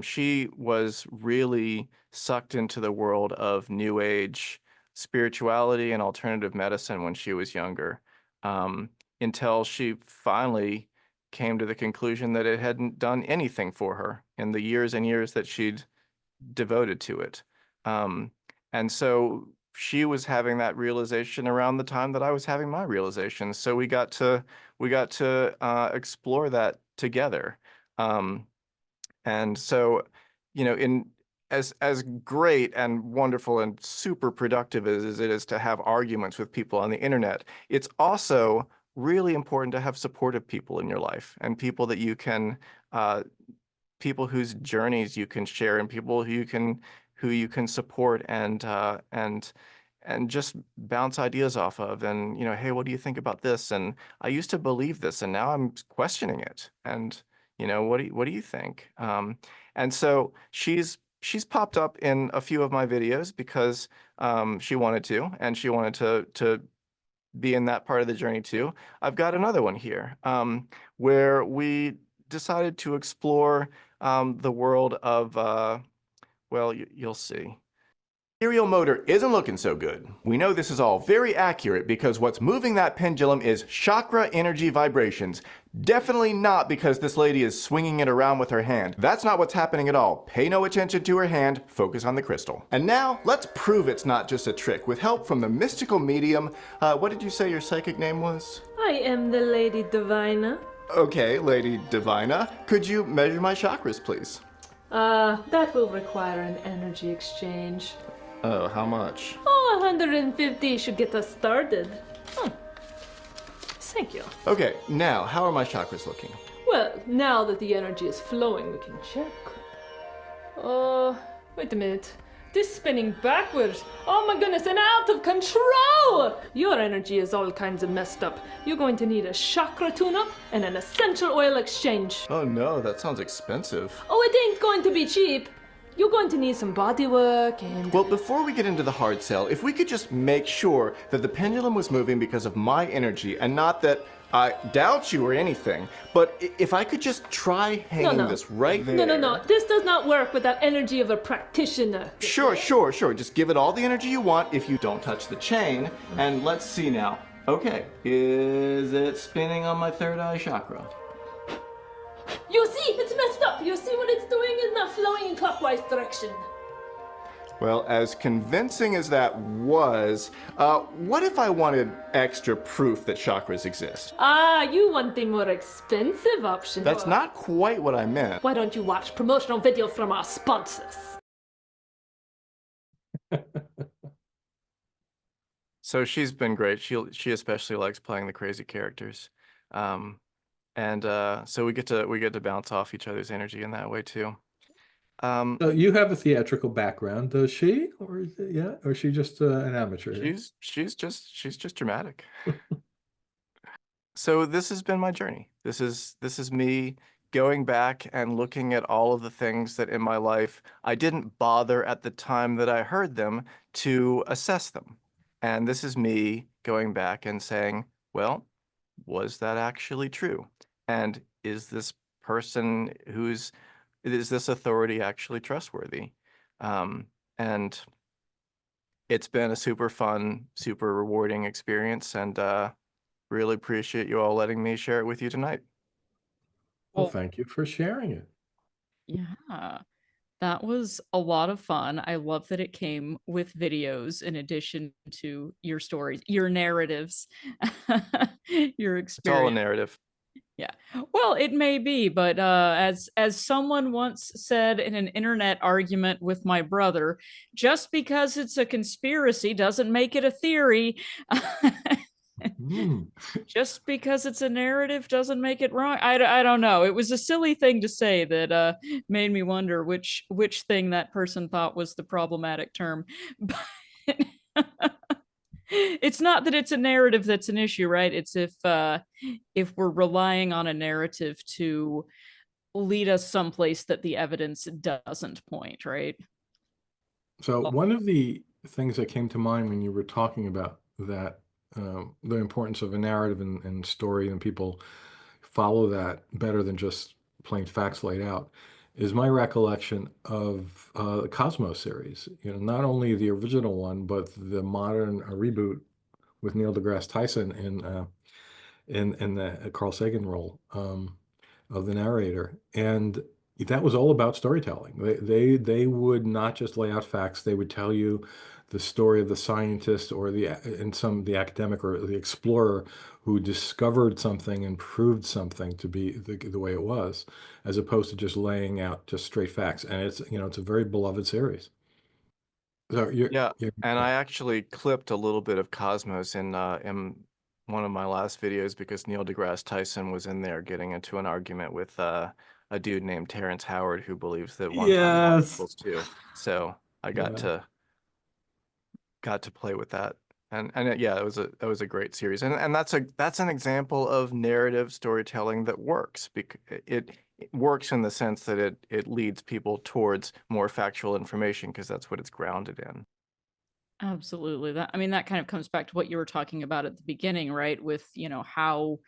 She was really sucked into the world of New Age spirituality and alternative medicine when she was younger, until she finally came to the conclusion that it hadn't done anything for her in the years and years that she'd devoted to it. And so she was having that realization around the time that I was having my realization. So we got to explore that together. And so, as great and wonderful and super productive as it is to have arguments with people on the internet, it's also really important to have supportive people in your life and people that you can, people whose journeys you can share and people who you can support and just bounce ideas off of. And hey, what do you think about this? And I used to believe this, and now I'm questioning it. And what do you think? And so she's popped up in a few of my videos because she wanted to, and she wanted to be in that part of the journey too. I've got another one here where we decided to explore the world of, well, you'll see. Serial motor isn't looking so good. We know this is all very accurate because what's moving that pendulum is chakra energy vibrations. Definitely not because this lady is swinging it around with her hand. That's not what's happening at all. Pay no attention to her hand, focus on the crystal. And now, let's prove it's not just a trick with help from the mystical medium. What did you say your psychic name was? I am the Lady Divina. Okay, Lady Divina. Could you measure my chakras, please? That will require an energy exchange. Oh, how much? Oh, 150 should get us started. Thank you. Okay, now, how are my chakras looking? Well, now that the energy is flowing, we can check. Wait a minute. This spinning backwards. Oh my goodness, and out of control! Your energy is all kinds of messed up. You're going to need a chakra tune-up and an essential oil exchange. Oh no, that sounds expensive. Oh, it ain't going to be cheap. You're going to need some body work and... Well, before we get into the hard sell, if we could just make sure that the pendulum was moving because of my energy and not that I doubt you or anything, but if I could just try hanging this right there. No. This does not work with that energy of a practitioner. Sure. Just give it all the energy you want if you don't touch the chain. And let's see now. Okay, is it spinning on my third eye chakra? You see, it's messed up. You see what it's doing? It's not flowing in clockwise direction. Well, as convincing as that was, what if I wanted extra proof that chakras exist? You want the more expensive option. That's not quite what I meant. Why don't you watch promotional videos from our sponsors? So she's been great. She especially likes playing the crazy characters. And so we get to bounce off each other's energy in that way too. So you have a theatrical background, does she, or or is she just an amateur? She's just dramatic. So this has been my journey. This is me going back and looking at all of the things that in my life I didn't bother at the time that I heard them to assess them. And this is me going back and saying, well, was that actually true? And is this person is this authority actually trustworthy? And it's been a super fun, super rewarding experience, and really appreciate you all letting me share it with you tonight. Well, thank you for sharing it. Yeah, that was a lot of fun. I love that it came with videos in addition to your stories, your narratives, your It's all a experience. narrative. Yeah. Well, it may be, but as someone once said in an internet argument with my brother, just because it's a conspiracy doesn't make it a theory. Just because it's a narrative doesn't make it wrong. I don't know. It was a silly thing to say that made me wonder which thing that person thought was the problematic term. But it's not that it's a narrative that's an issue, right? It's if we're relying on a narrative to lead us someplace that the evidence doesn't point, right? So one of the things that came to mind when you were talking about that, the importance of a narrative and story, and people follow that better than just plain facts laid out, is my recollection of the Cosmos series. You know, not only the original one, but the modern reboot with Neil deGrasse Tyson in the Carl Sagan role of the narrator, and that was all about storytelling. They would not just lay out facts; they would tell you the story of the scientist or the academic or the explorer who discovered something and proved something to be the way it was, as opposed to just laying out just straight facts. And it's it's a very beloved series. So Yeah, and I actually clipped a little bit of Cosmos in one of my last videos because Neil deGrasse Tyson was in there getting into an argument with a dude named Terrence Howard who believes that 1 + 1 equals 2. So I got to play with that, and yeah, that was a great series, and that's an example of narrative storytelling that works because it works in the sense that it leads people towards more factual information because that's what it's grounded in. Absolutely. That kind of comes back to what you were talking about at the beginning, right? With, how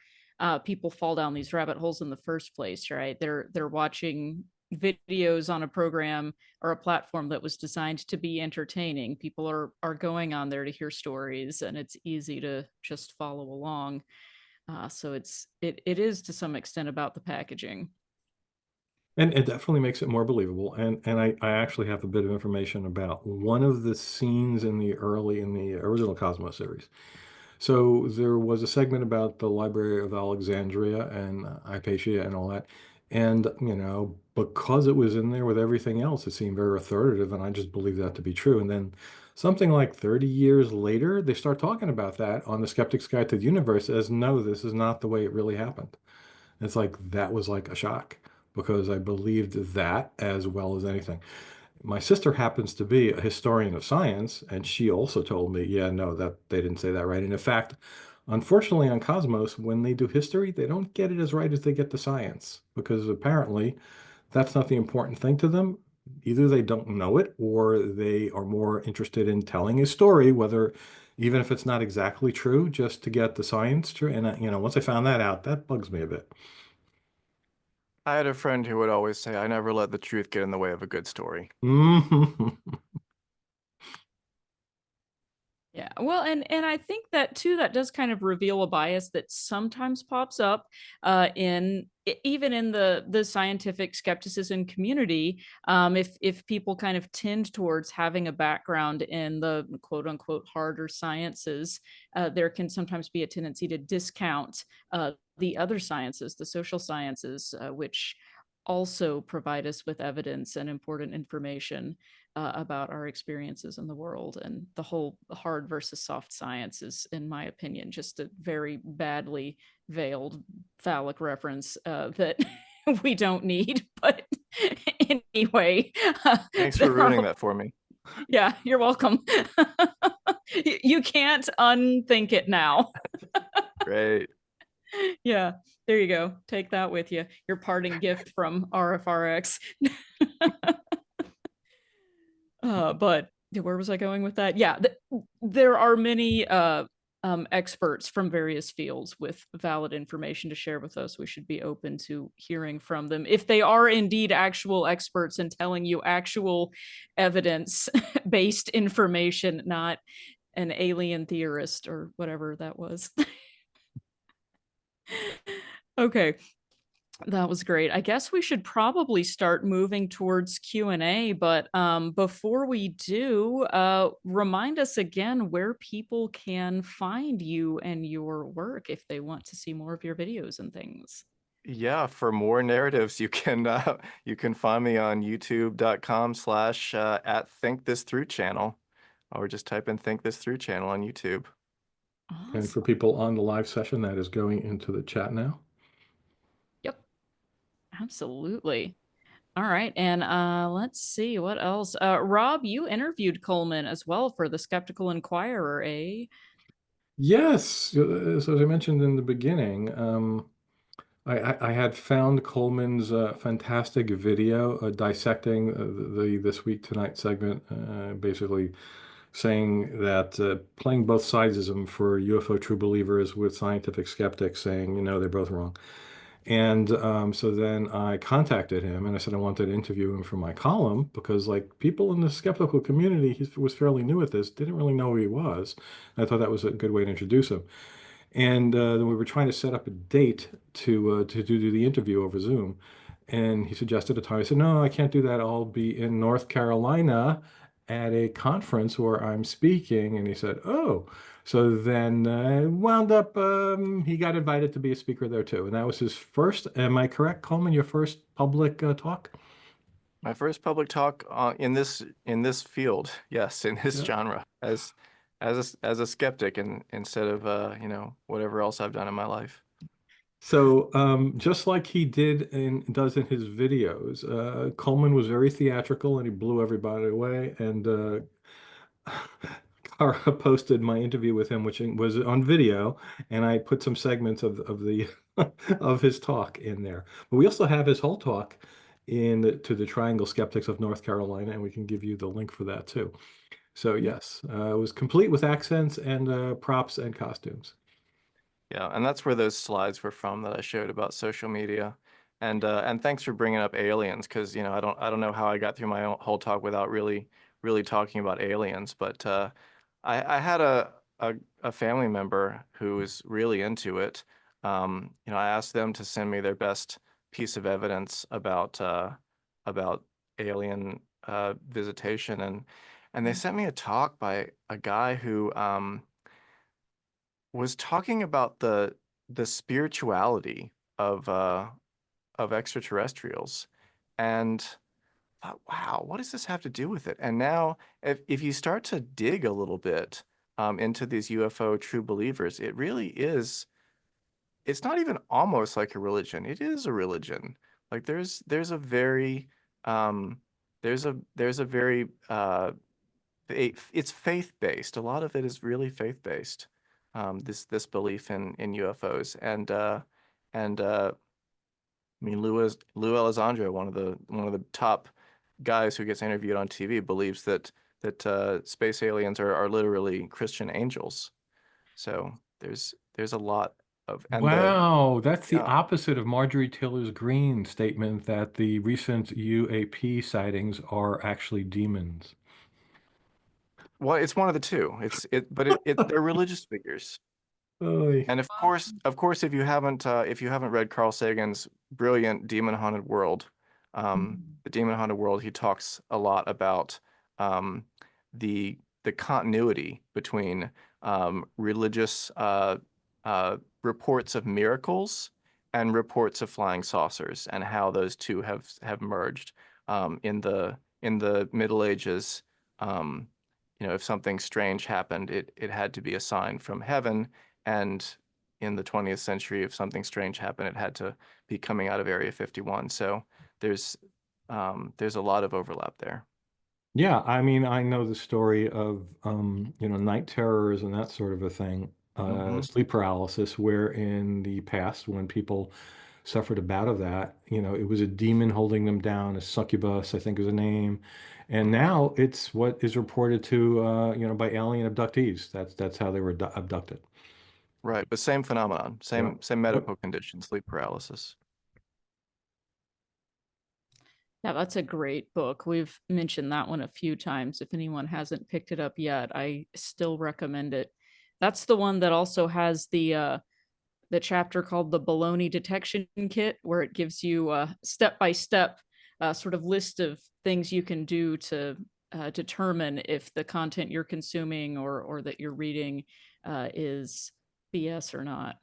people fall down these rabbit holes in the first place, right? They're watching videos on a program or a platform that was designed to be entertaining. People are going on there to hear stories, and it's easy to just follow along. So it is to some extent about the packaging. And it definitely makes it more believable. And I actually have a bit of information about one of the scenes in the original Cosmos series. So there was a segment about the Library of Alexandria and Hypatia and all that. And, because it was in there with everything else, it seemed very authoritative, and I just believed that to be true. And then something like 30 years later, they start talking about that on the Skeptic's Guide to the Universe as, no, this is not the way it really happened. It's like, that was like a shock because I believed that as well as anything. My sister happens to be a historian of science, and she also told me, yeah, no, that they didn't say that right. And in fact, unfortunately on Cosmos, when they do history, they don't get it as right as they get the science, because apparently that's not the important thing to them. Either they don't know it, or they are more interested in telling a story, whether even if it's not exactly true, just to get the science true. And once I found that out, that bugs me a bit. I had a friend who would always say, I never let the truth get in the way of a good story. Yeah, well, and I think that too, that does kind of reveal a bias that sometimes pops up even in the scientific skepticism community. If people kind of tend towards having a background in the quote unquote harder sciences, there can sometimes be a tendency to discount the other sciences, the social sciences, which also provide us with evidence and important information about our experiences in the world. And the whole hard versus soft science is, in my opinion, just a very badly veiled phallic reference that we don't need. But anyway, thanks for ruining that for me. Yeah, you're welcome. You can't unthink it now. Great. Yeah. There you go. Take that with you. Your parting gift from RfRx. But where was I going with that? Yeah, there are many experts from various fields with valid information to share with us. We should be open to hearing from them if they are indeed actual experts and telling you actual evidence-based information, not an alien theorist or whatever that was. Okay. That was great. I guess we should probably start moving towards Q&A, but before we do, remind us again where people can find you and your work if they want to see more of your videos and things. Yeah, for more narratives, you can find me on youtube.com/ at Think This Through channel, or just type in Think This Through channel on YouTube. Awesome. And for people on the live session, that is going into the chat now. Yep, absolutely. All right, and let's see what else. Rob, you interviewed Coleman as well for the Skeptical Inquirer, eh? Yes, so as I mentioned in the beginning, I had found Coleman's fantastic video dissecting the This Week Tonight segment, basically saying that playing both sidesism for UFO true believers with scientific skeptics saying, you know, they're both wrong. And so then I contacted him and I said I wanted to interview him for my column because, like, people in the skeptical community, he was fairly new at this, didn't really know who he was. I thought that was a good way to introduce him. And then we were trying to set up a date to do the interview over Zoom. And he suggested a time. I said, no, I can't do that. I'll be in North Carolina at a conference where I'm speaking. And he said, oh. So then wound up, he got invited to be a speaker there too. And that was his first, am I correct, Coleman, your first public talk? My first public talk in this field, yes, in this genre, as a skeptic, and instead of you know, whatever else I've done in my life. So just like he does in his videos, Coleman was very theatrical and he blew everybody away. And Cara posted my interview with him, which was on video, and I put some segments of the of his talk in there. But we also have his whole talk to the Triangle Skeptics of North Carolina, and we can give you the link for that too. So yes, it was complete with accents and props and costumes. Yeah, and that's where those slides were from that I showed about social media. And thanks for bringing up aliens, because you know, I don't know how I got through my whole talk without really talking about aliens. But I had a family member who was really into it. You know, I asked them to send me their best piece of evidence about alien visitation, and they sent me a talk by a guy who was talking about the spirituality of extraterrestrials, and thought, wow, what does this have to do with it? And now, if you start to dig a little bit into these UFO true believers, it really is. It's not even almost like a religion. It is a religion. Like there's a very there's a very it's faith-based. A lot of it is really faith-based. This belief in UFOs, and I mean, Lou Elizondo, one of the top guys who gets interviewed on TV, believes that space aliens are literally Christian angels. So there's a lot of, and Wow, that's the yeah. opposite of Marjorie Taylor Greene's statement that the recent UAP sightings are actually demons. Well, it's one of the two. But they're religious figures. Oy. And of course, if you haven't read Carl Sagan's brilliant Demon Haunted World, the Demon Haunted World, he talks a lot about the continuity between religious reports of miracles and reports of flying saucers, and how those two have merged in the Middle Ages. You know, if something strange happened, it had to be a sign from heaven. And in the 20th century, if something strange happened, it had to be coming out of Area 51. So there's a lot of overlap there. Yeah, I mean, I know the story of, you know, night terrors and that sort of a thing. sleep paralysis, where in the past, when people suffered a bout of that, it was a demon holding them down, a succubus, I think is a name. And now it's what is reported to, by alien abductees. That's how they were abducted. Right, but same phenomenon, same Yeah. medical condition, sleep paralysis. Yeah, that's a great book. We've mentioned that one a few times. If anyone hasn't picked it up yet, I still recommend it. That's the one that also has the chapter called the Baloney Detection Kit, where it gives you a step-by-step sort of list of things you can do to determine if the content you're consuming or that you're reading is BS or not,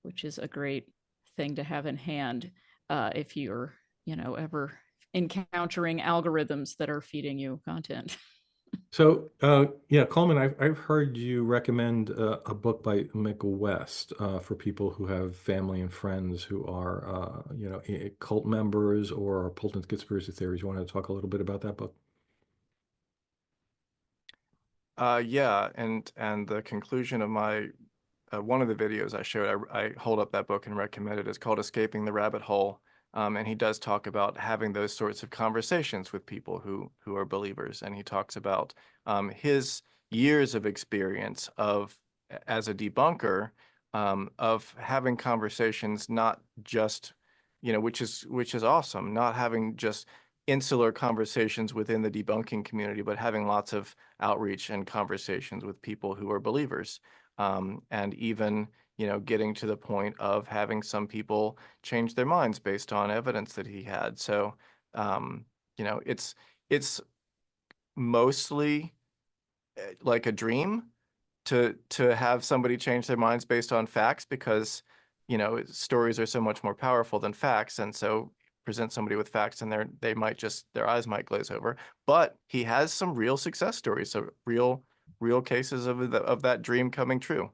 which is a great thing to have in hand if you're, ever encountering algorithms that are feeding you content. So, yeah, Coleman, I've heard you recommend a book by Mick West for people who have family and friends who are, cult members or are pulled into conspiracy theories. You want to talk a little bit about that book? Yeah, and the conclusion of my one of the videos I showed, I hold up that book and recommend it. It's called Escaping the Rabbit Hole. And he does talk about having those sorts of conversations with people who are believers. And he talks about his years of experience as a debunker, of having conversations, not just, which is awesome, not having just insular conversations within the debunking community, but having lots of outreach and conversations with people who are believers. And even, getting to the point of having some people change their minds based on evidence that he had. So, it's mostly like a dream to have somebody change their minds based on facts, because, stories are so much more powerful than facts. And so present somebody with facts and their eyes might glaze over. But he has some real success stories, so real cases of that dream coming true.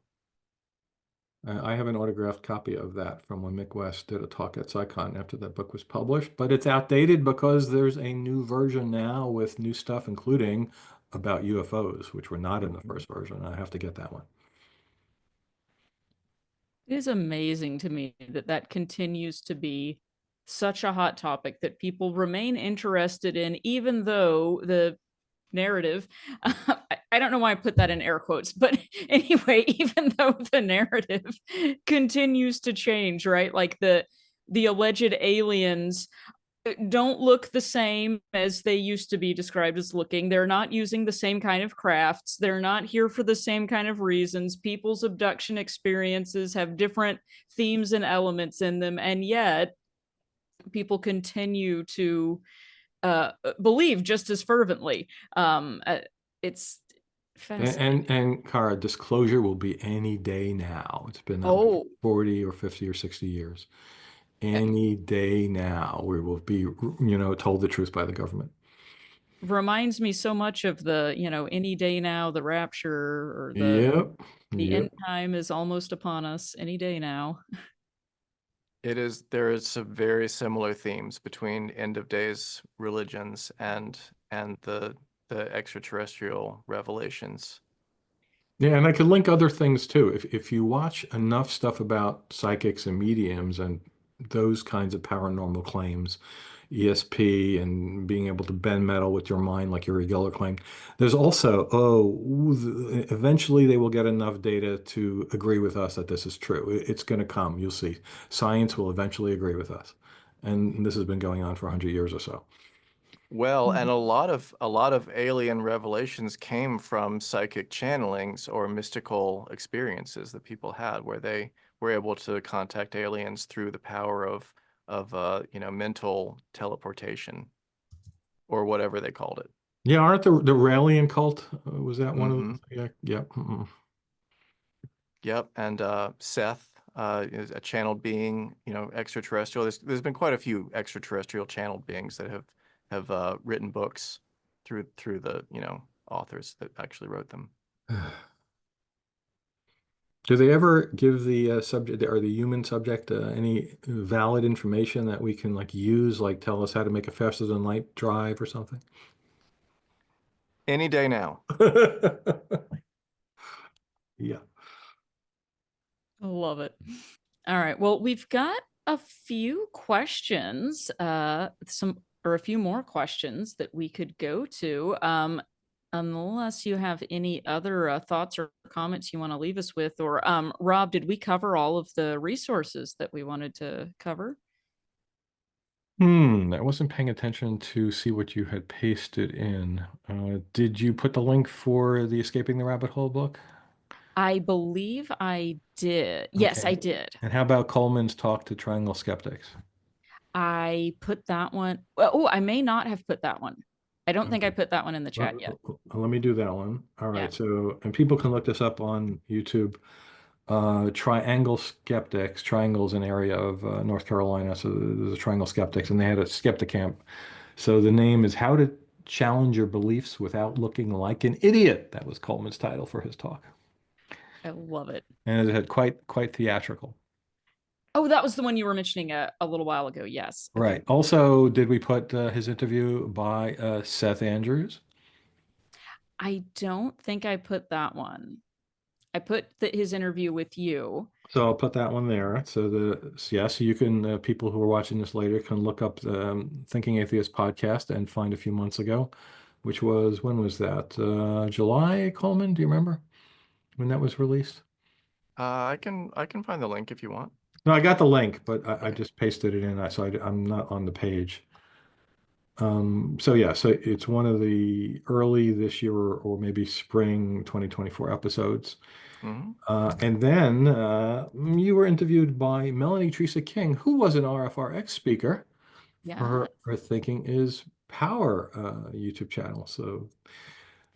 I have an autographed copy of that from when Mick West did a talk at SciCon after that book was published, but it's outdated because there's a new version now with new stuff, including about UFOs, which were not in the first version. I have to get that one. It is amazing to me that continues to be such a hot topic that people remain interested in, even though the narrative, I don't know why I put that in air quotes, but anyway, even though the narrative continues to change, right? Like the alleged aliens don't look the same as they used to be described as looking. They're not using the same kind of crafts. They're not here for the same kind of reasons. People's abduction experiences have different themes and elements in them. And yet people continue to believe just as fervently. It's fascinating. And Cara, disclosure will be any day now. It's been that way for 40 or 50 or 60 years. Any day now, we will be, told the truth by the government. Reminds me so much of the, any day now, the rapture, or Yep. the end time is almost upon us any day now. There is some very similar themes between end of days religions and the extraterrestrial revelations. Yeah, and I could link other things too. If you watch enough stuff about psychics and mediums and those kinds of paranormal claims, ESP and being able to bend metal with your mind like your regular claim, there's also, eventually they will get enough data to agree with us that this is true. It's going to come. You'll see. Science will eventually agree with us. And this has been going on for 100 years or so. Well, and a lot of alien revelations came from psychic channelings or mystical experiences that people had, where they were able to contact aliens through the power of mental teleportation, or whatever they called it. Yeah, aren't the Raelian cult, was that one of them? Yeah, yeah. Yep, and Seth is a channeled being, extraterrestrial. There's been quite a few extraterrestrial channeled beings that have written books through the authors that actually wrote them. Do they ever give the subject or the human subject any valid information that we can use, like tell us how to make a faster than light drive or something? Any day now. Yeah. I love it. All right. Well, we've got a few questions, a few more questions that we could go to. Unless you have any other thoughts or comments you want to leave us with, or Rob, did we cover all of the resources that we wanted to cover? I wasn't paying attention to see what you had pasted in. Did you put the link for the Escaping the Rabbit Hole book? I believe I did. Yes, Okay. I did. And how about Coleman's talk to Triangle Skeptics? I put that one. Oh, I may not have put that one. I don't think I Okay. put that one in the chat yet. Let me do that one. All right. Yeah. So, and people can look this up on YouTube. Triangle Skeptics. Triangle's an area of North Carolina. So there's a Triangle Skeptics, and they had a skeptic camp. So the name is How to Challenge Your Beliefs Without Looking Like an Idiot. That was Coleman's title for his talk. I love it. And it had quite theatrical. Oh, that was the one you were mentioning a little while ago. Yes. Okay. Right. Also, did we put his interview by Seth Andrews? I don't think I put that one. I put his interview with you. So I'll put that one there. So so you can people who are watching this later can look up the Thinking Atheist podcast and find a few months ago, which was, when was that? July, Coleman? Do you remember when that was released? I can find the link if you want. No, I got the link, but I just pasted it in. I'm not on the page. So yeah, so it's one of the early this year or maybe spring 2024 episodes. And then you were interviewed by Melanie Teresa King, who was an RfRx speaker for her Thinking is Power YouTube channel. So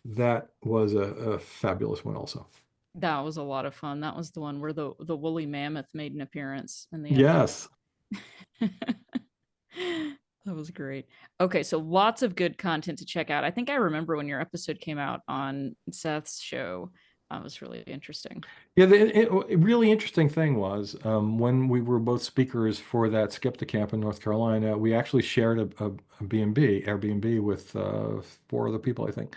that was a fabulous one also. That was a lot of fun. That was the one where the woolly mammoth made an appearance in the Yes. That was great. Okay, so lots of good content to check out. I think I remember when your episode came out on Seth's show. That was really interesting. Yeah, the really interesting thing was when we were both speakers for that skeptic camp in North Carolina, we actually shared a B&B, Airbnb with 4 other people, I think.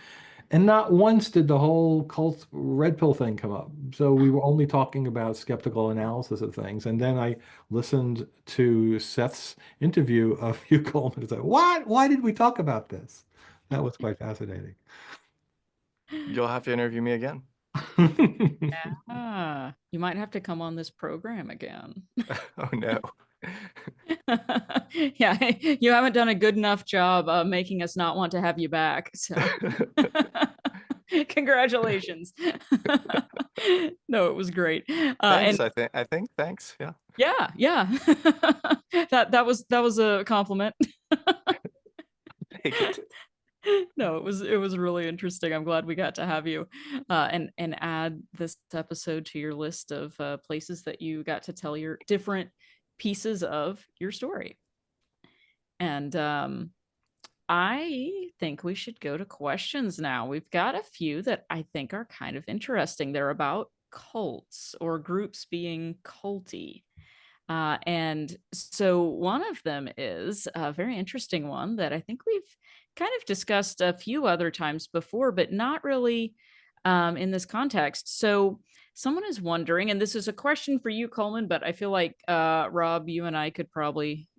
And not once did the whole cult red pill thing come up. So we were only talking about skeptical analysis of things. And then I listened to Seth's interview of you, Coleman, and said, "What? Why did we talk about this?" That was quite fascinating. You'll have to interview me again. Yeah, you might have to come on this program again. Oh no. Yeah, you haven't done a good enough job making us not want to have you back. So congratulations. No, it was great. Thanks, I think. Thanks. Yeah. Yeah. that was a compliment. Take it. No, it was really interesting. I'm glad we got to have you and add this episode to your list of places that you got to tell your different pieces of your story. And I think we should go to questions now. We've got a few that I think are kind of interesting. They're about cults or groups being culty. And so one of them is a very interesting one that I think we've kind of discussed a few other times before, but not really in this context. So someone is wondering, and this is a question for you, Coleman, but I feel like Rob, you and I could probably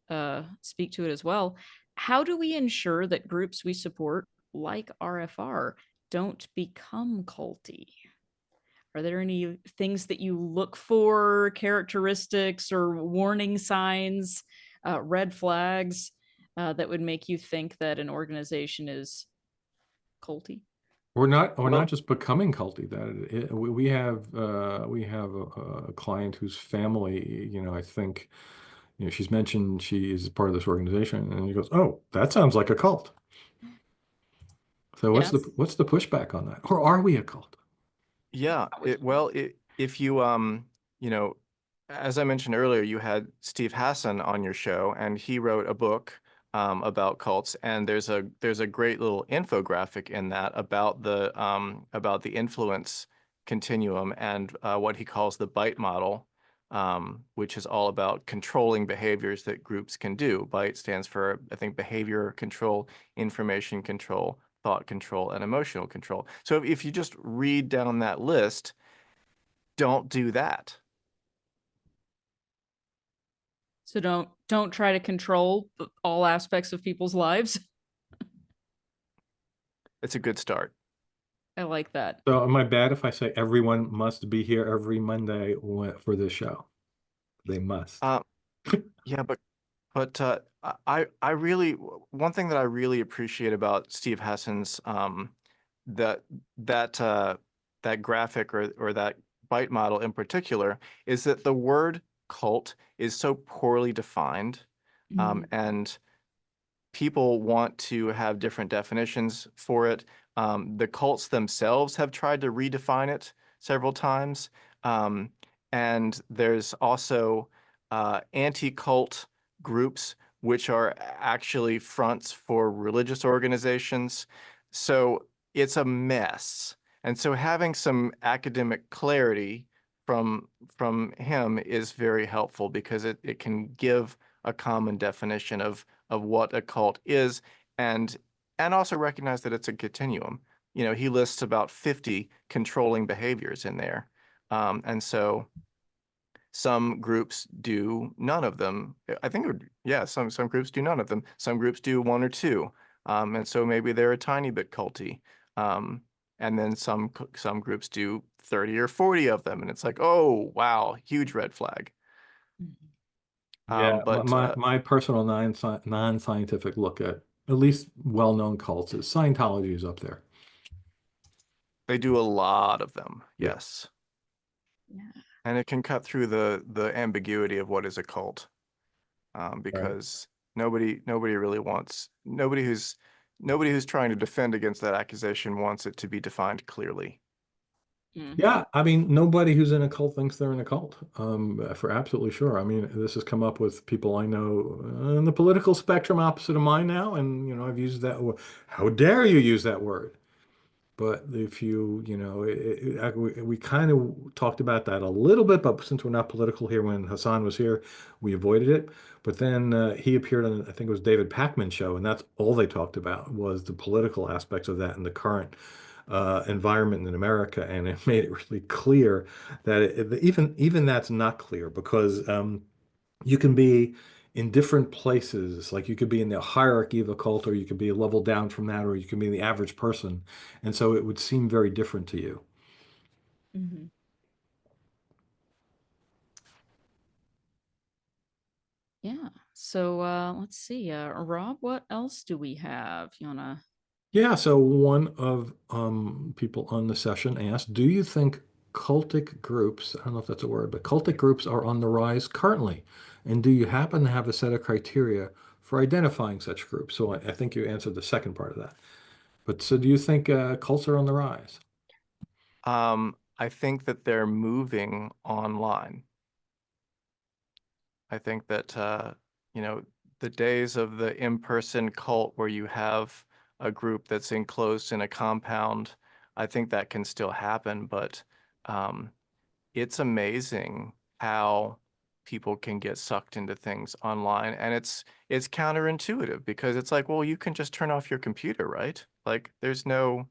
speak to it as well. How do we ensure that groups we support, like RFR, don't become culty? Are there any things that you look for, characteristics or warning signs, red flags that would make you think that an organization is culty? We're not just becoming culty. We have a client whose family, I think, she's mentioned she is part of this organization, and he goes, "Oh, that sounds like a cult." So what's the pushback on that? Or are we a cult? Yeah, if you as I mentioned earlier, you had Steve Hassan on your show, and he wrote a book about cults, and there's a great little infographic in that about the influence continuum and what he calls the BITE model, which is all about controlling behaviors that groups can do. BITE stands for, I think, behavior control, information control, thought control, and emotional control. So if you just read down that list, don't do that. So don't try to control all aspects of people's lives. It's a good start. I like that. So am I bad if I say everyone must be here every Monday for this show? They must. Yeah, but I really, one thing that I really appreciate about Steve Hassan's that that that graphic or that bite model in particular is that the word cult is so poorly defined, and people want to have different definitions for it. The cults themselves have tried to redefine it several times. And there's also anti-cult groups, which are actually fronts for religious organizations. So it's a mess. And so having some academic clarity from him is very helpful because it can give a common definition of what a cult is, and also recognize that it's a continuum. You know, he lists about 50 controlling behaviors in there. And so some groups do none of them. I think, yeah, some groups do none of them. Some groups do one or two. And so maybe they're a tiny bit culty. And then some groups do 30 or 40 of them. And it's like, oh, wow, huge red flag. Yeah, But my personal non-scientific look at least well-known cults is Scientology is up there. they do a lot of them, Yeah. yes. And it can cut through the ambiguity of what is a cult, because nobody really wants nobody who's trying to defend against that accusation wants it to be defined clearly. Yeah, I mean, nobody who's in a cult thinks they're in a cult, for absolutely sure. I mean, this has come up with people I know on the political spectrum opposite of mine now, and, I've used that word. How dare you use that word? But if we kind of talked about that a little bit, but since we're not political here, when Hassan was here, we avoided it. But then he appeared on, I think it was David Pakman's show, and that's all they talked about was the political aspects of that and the current environment in America, and it made it really clear that even that's not clear because you can be in different places. Like you could be in the hierarchy of a cult, or you could be a level down from that, or you can be the average person, and so it would seem very different to you. Yeah. So let's see. Rob, what else do we have? You wanna? Yeah, so one of people on the session asked, do you think cultic groups, I don't know if that's a word, but cultic groups are on the rise currently? And do you happen to have a set of criteria for identifying such groups? So I think you answered the second part of that. But so do you think cults are on the rise? I think that they're moving online. I think that the days of the in-person cult where you have a group that's enclosed in a compound, I think that can still happen, but it's amazing how people can get sucked into things online, and it's counterintuitive because it's like, well, you can just turn off your computer, right? Like there's no,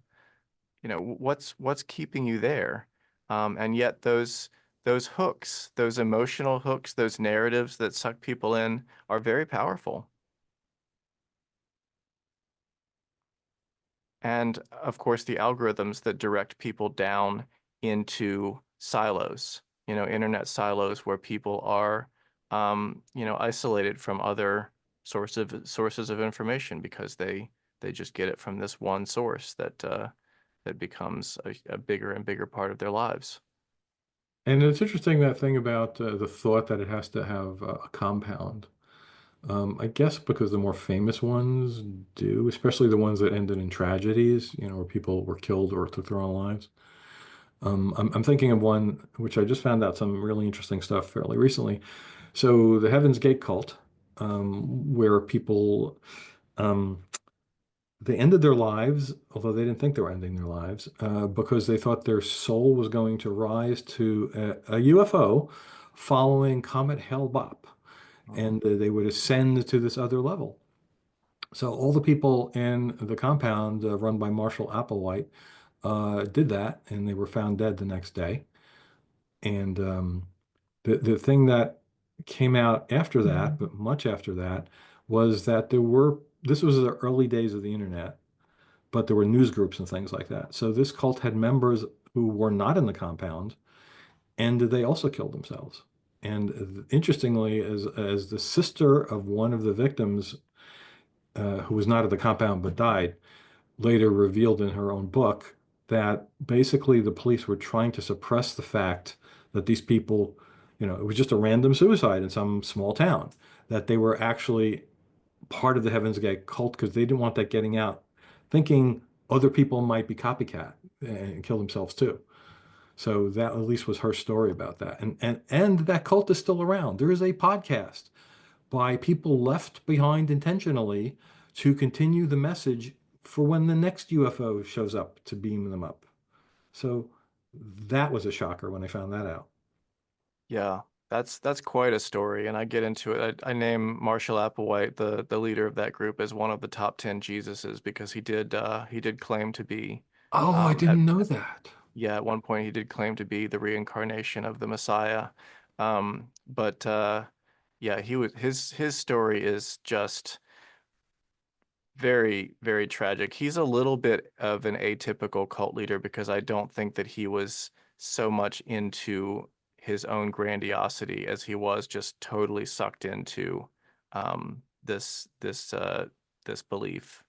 what's keeping you there? And yet those hooks, those emotional hooks, those narratives that suck people in are very powerful. And of course, the algorithms that direct people down into silos, internet silos where people are, isolated from other sources of information because they just get it from this one source that becomes a bigger and bigger part of their lives. And it's interesting that thing about the thought that it has to have a compound. I guess because the more famous ones do, especially the ones that ended in tragedies, where people were killed or took their own lives. I'm thinking of one which I just found out some really interesting stuff fairly recently. So the Heaven's Gate cult, where people they ended their lives, although they didn't think they were ending their lives, because they thought their soul was going to rise to a UFO following Comet Hale-Bopp, and they would ascend to this other level. So all the people in the compound run by Marshall Applewhite did that, and they were found dead the next day. And the thing that came out after that, but much after that, was that this was the early days of the internet, but there were news groups and things like that. So this cult had members who were not in the compound, and they also killed themselves. And interestingly, as the sister of one of the victims, who was not at the compound but died, later revealed in her own book, that basically the police were trying to suppress the fact that these people, it was just a random suicide in some small town, that they were actually part of the Heaven's Gate cult because they didn't want that getting out, thinking other people might be copycat and kill themselves too. So that at least was her story about that. And that cult is still around. There is a podcast by people left behind intentionally to continue the message for when the next UFO shows up to beam them up. So that was a shocker when I found that out. Yeah, that's quite a story, and I get into it. I name Marshall Applewhite, the leader of that group, as one of the top 10 Jesuses because he did claim to be. Oh, I didn't know that. Yeah, at one point he did claim to be the reincarnation of the Messiah. But yeah, his story is just very, very tragic. He's a little bit of an atypical cult leader because I don't think that he was so much into his own grandiosity as he was just totally sucked into this belief,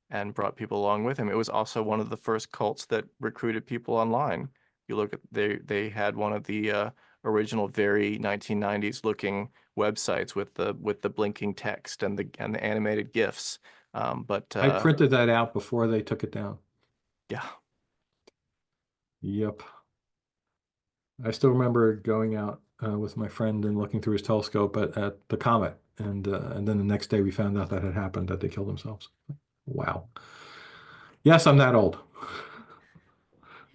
and brought people along with him. It was also one of the first cults that recruited people online. You look at they had one of the original very 1990s looking websites with the blinking text and the animated GIFs. But I printed that out before they took it down. Yeah. Yep. I still remember going out with my friend and looking through his telescope at the comet, and then the next day we found out that had happened, that they killed themselves. Wow. Yes, I'm that old.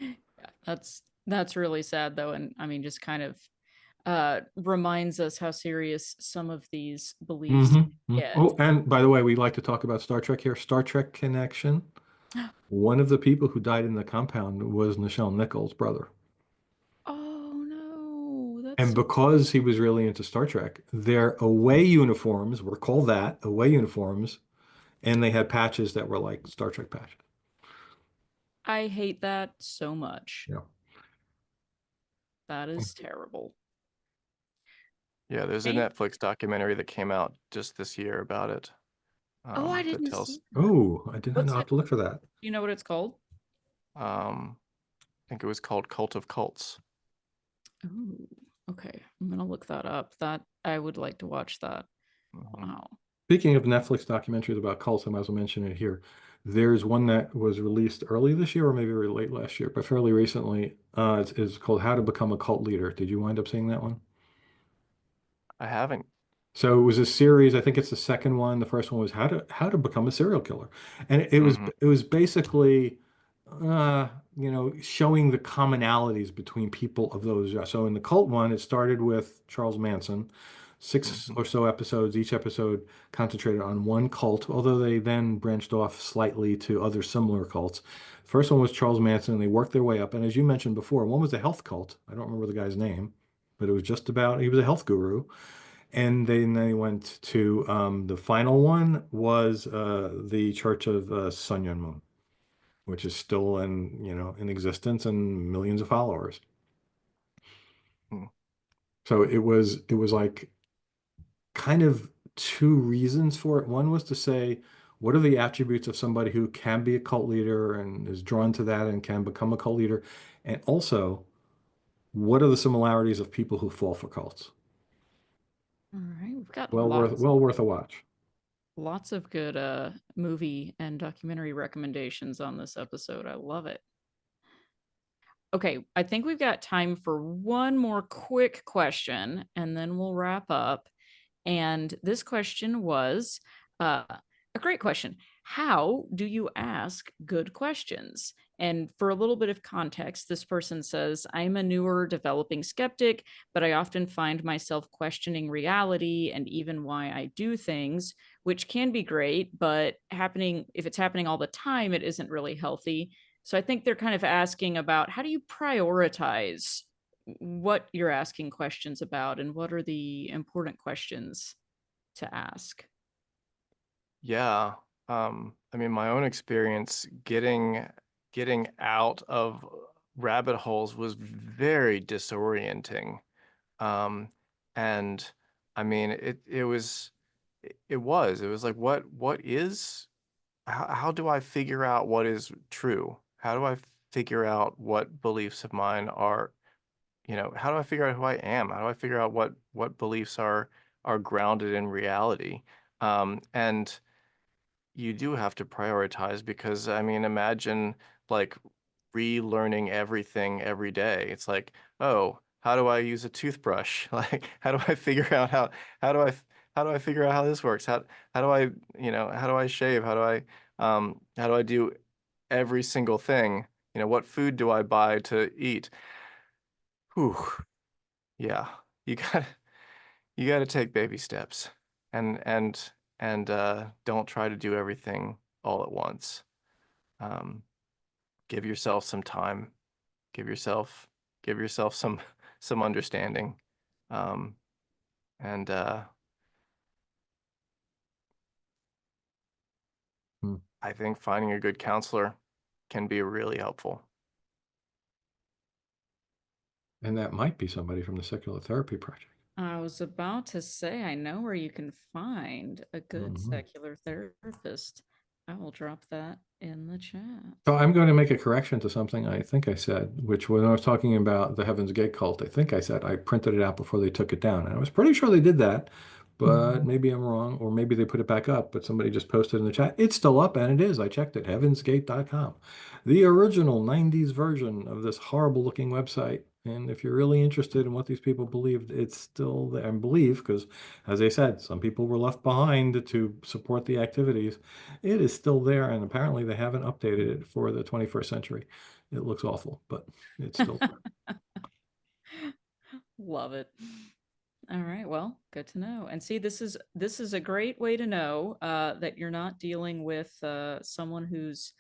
Yeah, that's really sad though, and I mean, just kind of reminds us how serious some of these beliefs get. Oh, and by the way, we like to talk about Star Trek here. Star Trek Connection. One of the people who died in the compound was Nichelle Nichols' brother. Oh no, that's And because he was really into Star Trek, their away uniforms were called that, away uniforms, and they had patches that were like Star Trek patches. I hate that so much. Yeah. That is terrible. Yeah, there's a Netflix documentary that came out just this year about it. Oh, I didn't see that. Oh, I did not know. I have to look for that. Do you know what it's called? I think it was called Cult of Cults. Oh, okay. I'm gonna look that up. That I would like to watch that. Wow. Speaking of Netflix documentaries about cults, I might as well mention it here. There's one that was released early this year, or maybe late last year, but fairly recently. It's called How to Become a Cult Leader. Did you wind up seeing that one? I haven't. So it was a series. I think it's the second one. The first one was how to become a serial killer, and it was basically, showing the commonalities between people of those. So in the cult one, it started with Charles Manson, 6 or so episodes. Each episode concentrated on one cult, although they then branched off slightly to other similar cults. The first one was Charles Manson, and they worked their way up. And as you mentioned before, one was a health cult. I don't remember the guy's name, but it was just about, he was a health guru. And then they went to the final one was the Church of Sun Yun Moon, which is still in existence and millions of followers. So it was like kind of two reasons for it. One was to say, what are the attributes of somebody who can be a cult leader and is drawn to that and can become a cult leader? And also, what are the similarities of people who fall for cults? All right, we've got well worth a watch. Lots of good movie and documentary recommendations on this episode. I love it. Okay, I think we've got time for one more quick question, and then we'll wrap up. And this question was a great question. How do you ask good questions? And for a little bit of context, this person says, I'm a newer developing skeptic, but I often find myself questioning reality and even why I do things, which can be great, but if it's happening all the time, it isn't really healthy. So I think they're kind of asking about how do you prioritize what you're asking questions about and what are the important questions to ask. Yeah. I mean, my own experience getting out of rabbit holes was very disorienting. And I mean, it was like, what is, how do I figure out what is true? How do I figure out what beliefs of mine are, how do I figure out who I am? How do I figure out what beliefs are grounded in reality? And you do have to prioritize because, I mean, imagine like relearning everything every day. It's like, oh, how do I use a toothbrush? Like, how do I figure out how do I how do I figure out how this works? How do I, how do I shave? How do I do every single thing? What food do I buy to eat? Whew. Yeah. You got you got to take baby steps and don't try to do everything all at once. Um, give yourself some time. Give yourself some understanding. Um, and I think finding a good counselor can be really helpful. And that might be somebody from the Secular Therapy Project. I was about to say, I know where you can find a good Mhm. secular therapist. I will drop that in the chat. So I'm going to make a correction to something I think I said, which when I was talking about the Heaven's Gate cult, I think I said I printed it out before they took it down. And I was pretty sure they did that, but maybe I'm wrong, or maybe they put it back up, but somebody just posted in the chat. It's still up, and it is. I checked it, heavensgate.com. The original 90s version of this horrible looking website. And if you're really interested in what these people believed, it's still there. And believe, because as I said, some people were left behind to support the activities. It is still there, and apparently they haven't updated it for the 21st century. It looks awful, but it's still there. Love it. All right, well, good to know. And see, this is a great way to know that you're not dealing with someone who's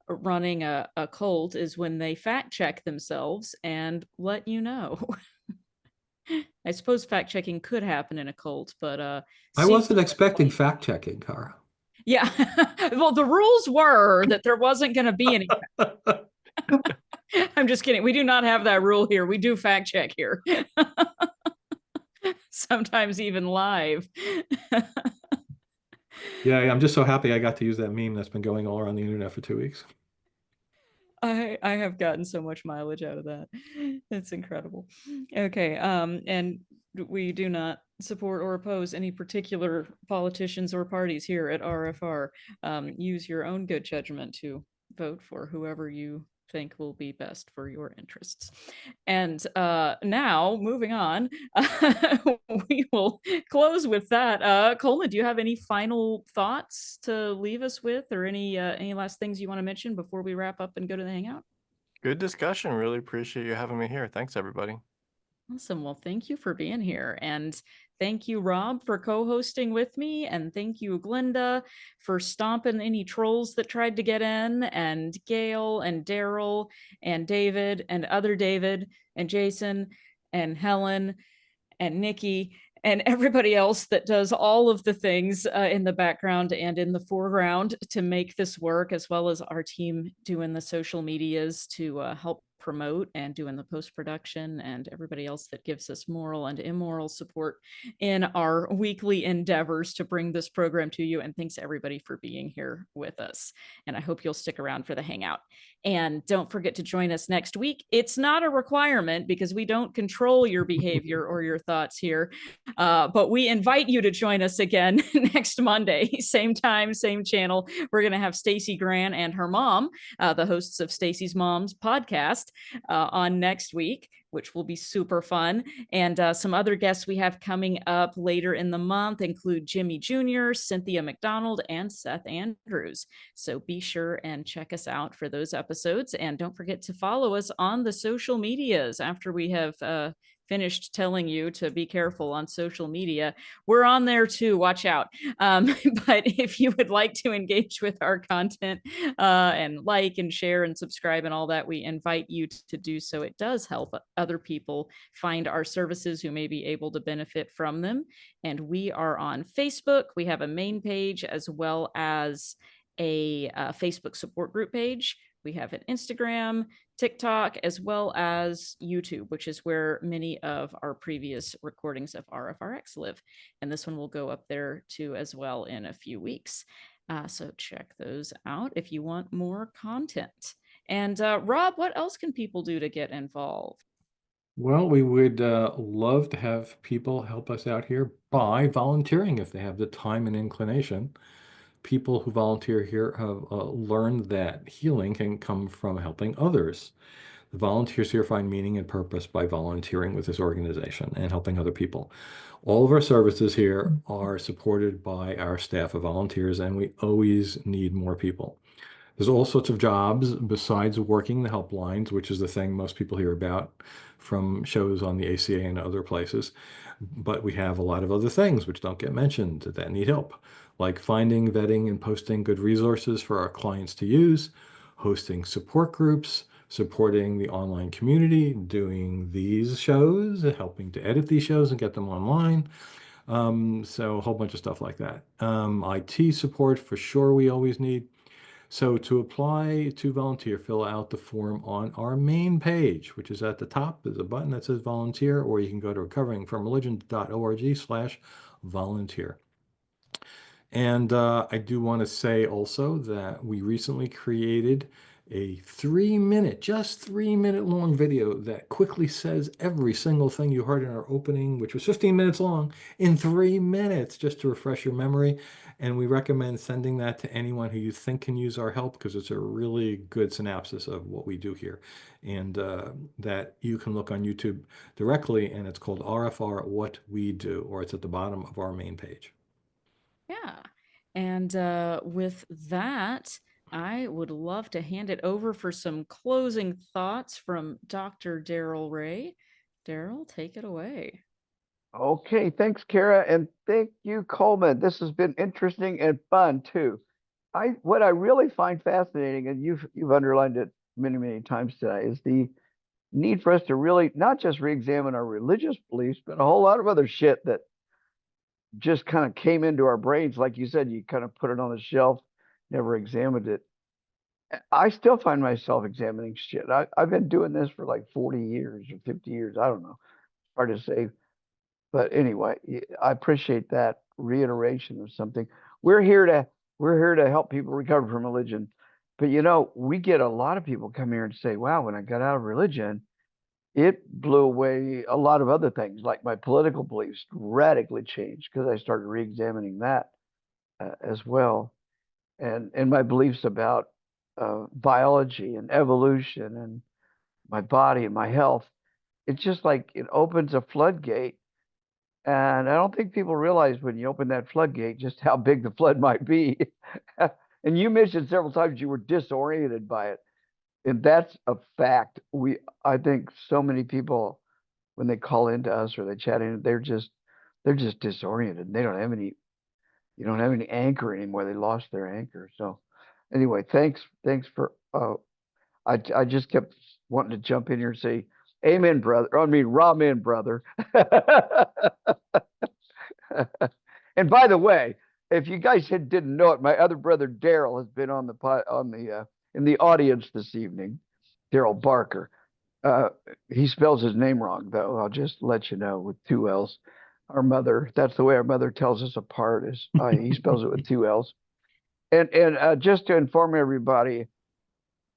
running a cult, is when they fact check themselves and let you know. I suppose fact checking could happen in a cult, but I wasn't expecting fact checking, Cara. yeah. Well, the rules were that there wasn't going to be any. I'm just kidding. We do not have that rule here. We do fact check here. Sometimes even live. Yeah, I'm just so happy I got to use that meme that's been going all around the internet for 2 weeks. I have gotten so much mileage out of that. It's incredible. Okay, and we do not support or oppose any particular politicians or parties here at RFR. Use your own good judgment to vote for whoever you think will be best for your interests. And now, moving on, we will close with that. Coleman, do you have any final thoughts to leave us with, or any last things you want to mention before we wrap up and go to the hangout? Good discussion. Really appreciate you having me here. Thanks, everybody. Awesome. Well, thank you for being here. And thank you, Rob, for co-hosting with me. And thank you, Glinda, for stomping any trolls that tried to get in, and Gail and Daryl and David and other David and Jason and Helen and Nikki and everybody else that does all of the things in the background and in the foreground to make this work, as well as our team doing the social medias to help promote and doing the post-production, and everybody else that gives us moral and immoral support in our weekly endeavors to bring this program to you. And thanks everybody for being here with us. And I hope you'll stick around for the hangout. And don't forget to join us next week. It's not a requirement because we don't control your behavior or your thoughts here, but we invite you to join us again next Monday, same time, same channel. We're going to have Stacey Gran and her mom, the hosts of Stacey's Mom's podcast, on next week, which will be super fun. And some other guests we have coming up later in the month include Jimmy Jr., Cynthia McDonald, and Seth Andrews. So be sure and check us out for those episodes. And don't forget to follow us on the social medias after we have finished telling you to be careful on social media, we're on there too. Watch out. But if you would like to engage with our content and like and share and subscribe and all that, we invite you to do so. It does help other people find our services who may be able to benefit from them. And we are on Facebook. We have a main page as well as a Facebook support group page. We have an Instagram, TikTok, as well as YouTube, which is where many of our previous recordings of RfRx live. And this one will go up there too as well in a few weeks. So check those out if you want more content. And Rob, what else can people do to get involved? Well, we would love to have people help us out here by volunteering if they have the time and inclination. People who volunteer here have learned that healing can come from helping others. The volunteers here find meaning and purpose by volunteering with this organization and helping other people. All of our services here are supported by our staff of volunteers, and we always need more people. There's all sorts of jobs besides working the helplines, which is the thing most people hear about from shows on the ACA and other places. But we have a lot of other things which don't get mentioned that need help, like finding, vetting, and posting good resources for our clients to use, hosting support groups, supporting the online community, doing these shows, helping to edit these shows and get them online. So a whole bunch of stuff like that. IT support for sure we always need. So to apply to volunteer, fill out the form on our main page, which is at the top. There's a button that says volunteer, or you can go to recoveringfromreligion.org/volunteer. And I do want to say also that we recently created a 3-minute, just 3-minute long video that quickly says every single thing you heard in our opening, which was 15 minutes long, in 3 minutes, just to refresh your memory. And we recommend sending that to anyone who you think can use our help, because it's a really good synopsis of what we do here. And that you can look on YouTube directly, and it's called RFR What We Do, or it's at the bottom of our main page. Yeah. And with that, I would love to hand it over for some closing thoughts from Dr. Daryl Ray. Daryl, take it away. Okay, thanks, Kara, and thank you, Coleman. This has been interesting and fun too. What I really find fascinating, and you've underlined it many times today, is the need for us to really not just re-examine our religious beliefs, but a whole lot of other shit that just kind of came into our brains. Like you said, you kind of put it on the shelf, never examined it. I still find myself examining shit. I've been doing this for like 40 years or 50 years. I don't know. Hard to say. But anyway, I appreciate that reiteration of something. We're here to help people recover from religion. But you know, we get a lot of people come here and say, wow, when I got out of religion, it blew away a lot of other things, like my political beliefs radically changed because I started re-examining that as well. And my beliefs about biology and evolution and my body and my health. It's just like it opens a floodgate. And I don't think people realize when you open that floodgate just how big the flood might be. And you mentioned several times you were disoriented by it. And that's a fact. I think so many people, when they call into us or they chat in, they're just disoriented. They don't have any, you don't have any anchor anymore. They lost their anchor. So anyway, thanks for I just kept wanting to jump in here and say, amen, brother. I mean, ramen, brother. And by the way, if you guys didn't know it, my other brother Daryl has been on in the audience this evening. Daryl Barker. He spells his name wrong, though. I'll just let you know, with 2 L's. Our mother, that's the way our mother tells us apart, is he spells it with 2 L's. And just to inform everybody,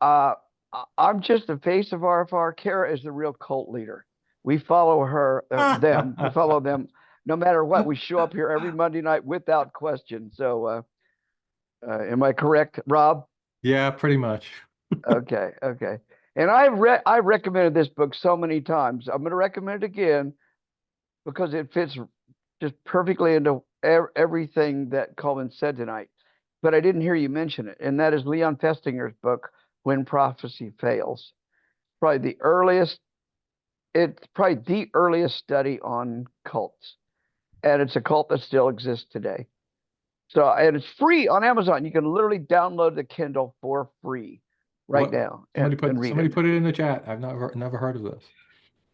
I'm just the face of RFR. Kara is the real cult leader. We follow her, them. We follow them no matter what. We show up here every Monday night without question. So, am I correct, Rob? Yeah, pretty much. Okay. And I recommended this book so many times. I'm going to recommend it again because it fits just perfectly into everything that Coleman said tonight. But I didn't hear you mention it, and that is Leon Festinger's book, When Prophecy Fails. Probably the earliest it's probably the earliest study on cults, and it's a cult that still exists today. So, and it's free on Amazon. You can literally download the Kindle for free right now and read Somebody it. put it in the chat. I've never heard of this.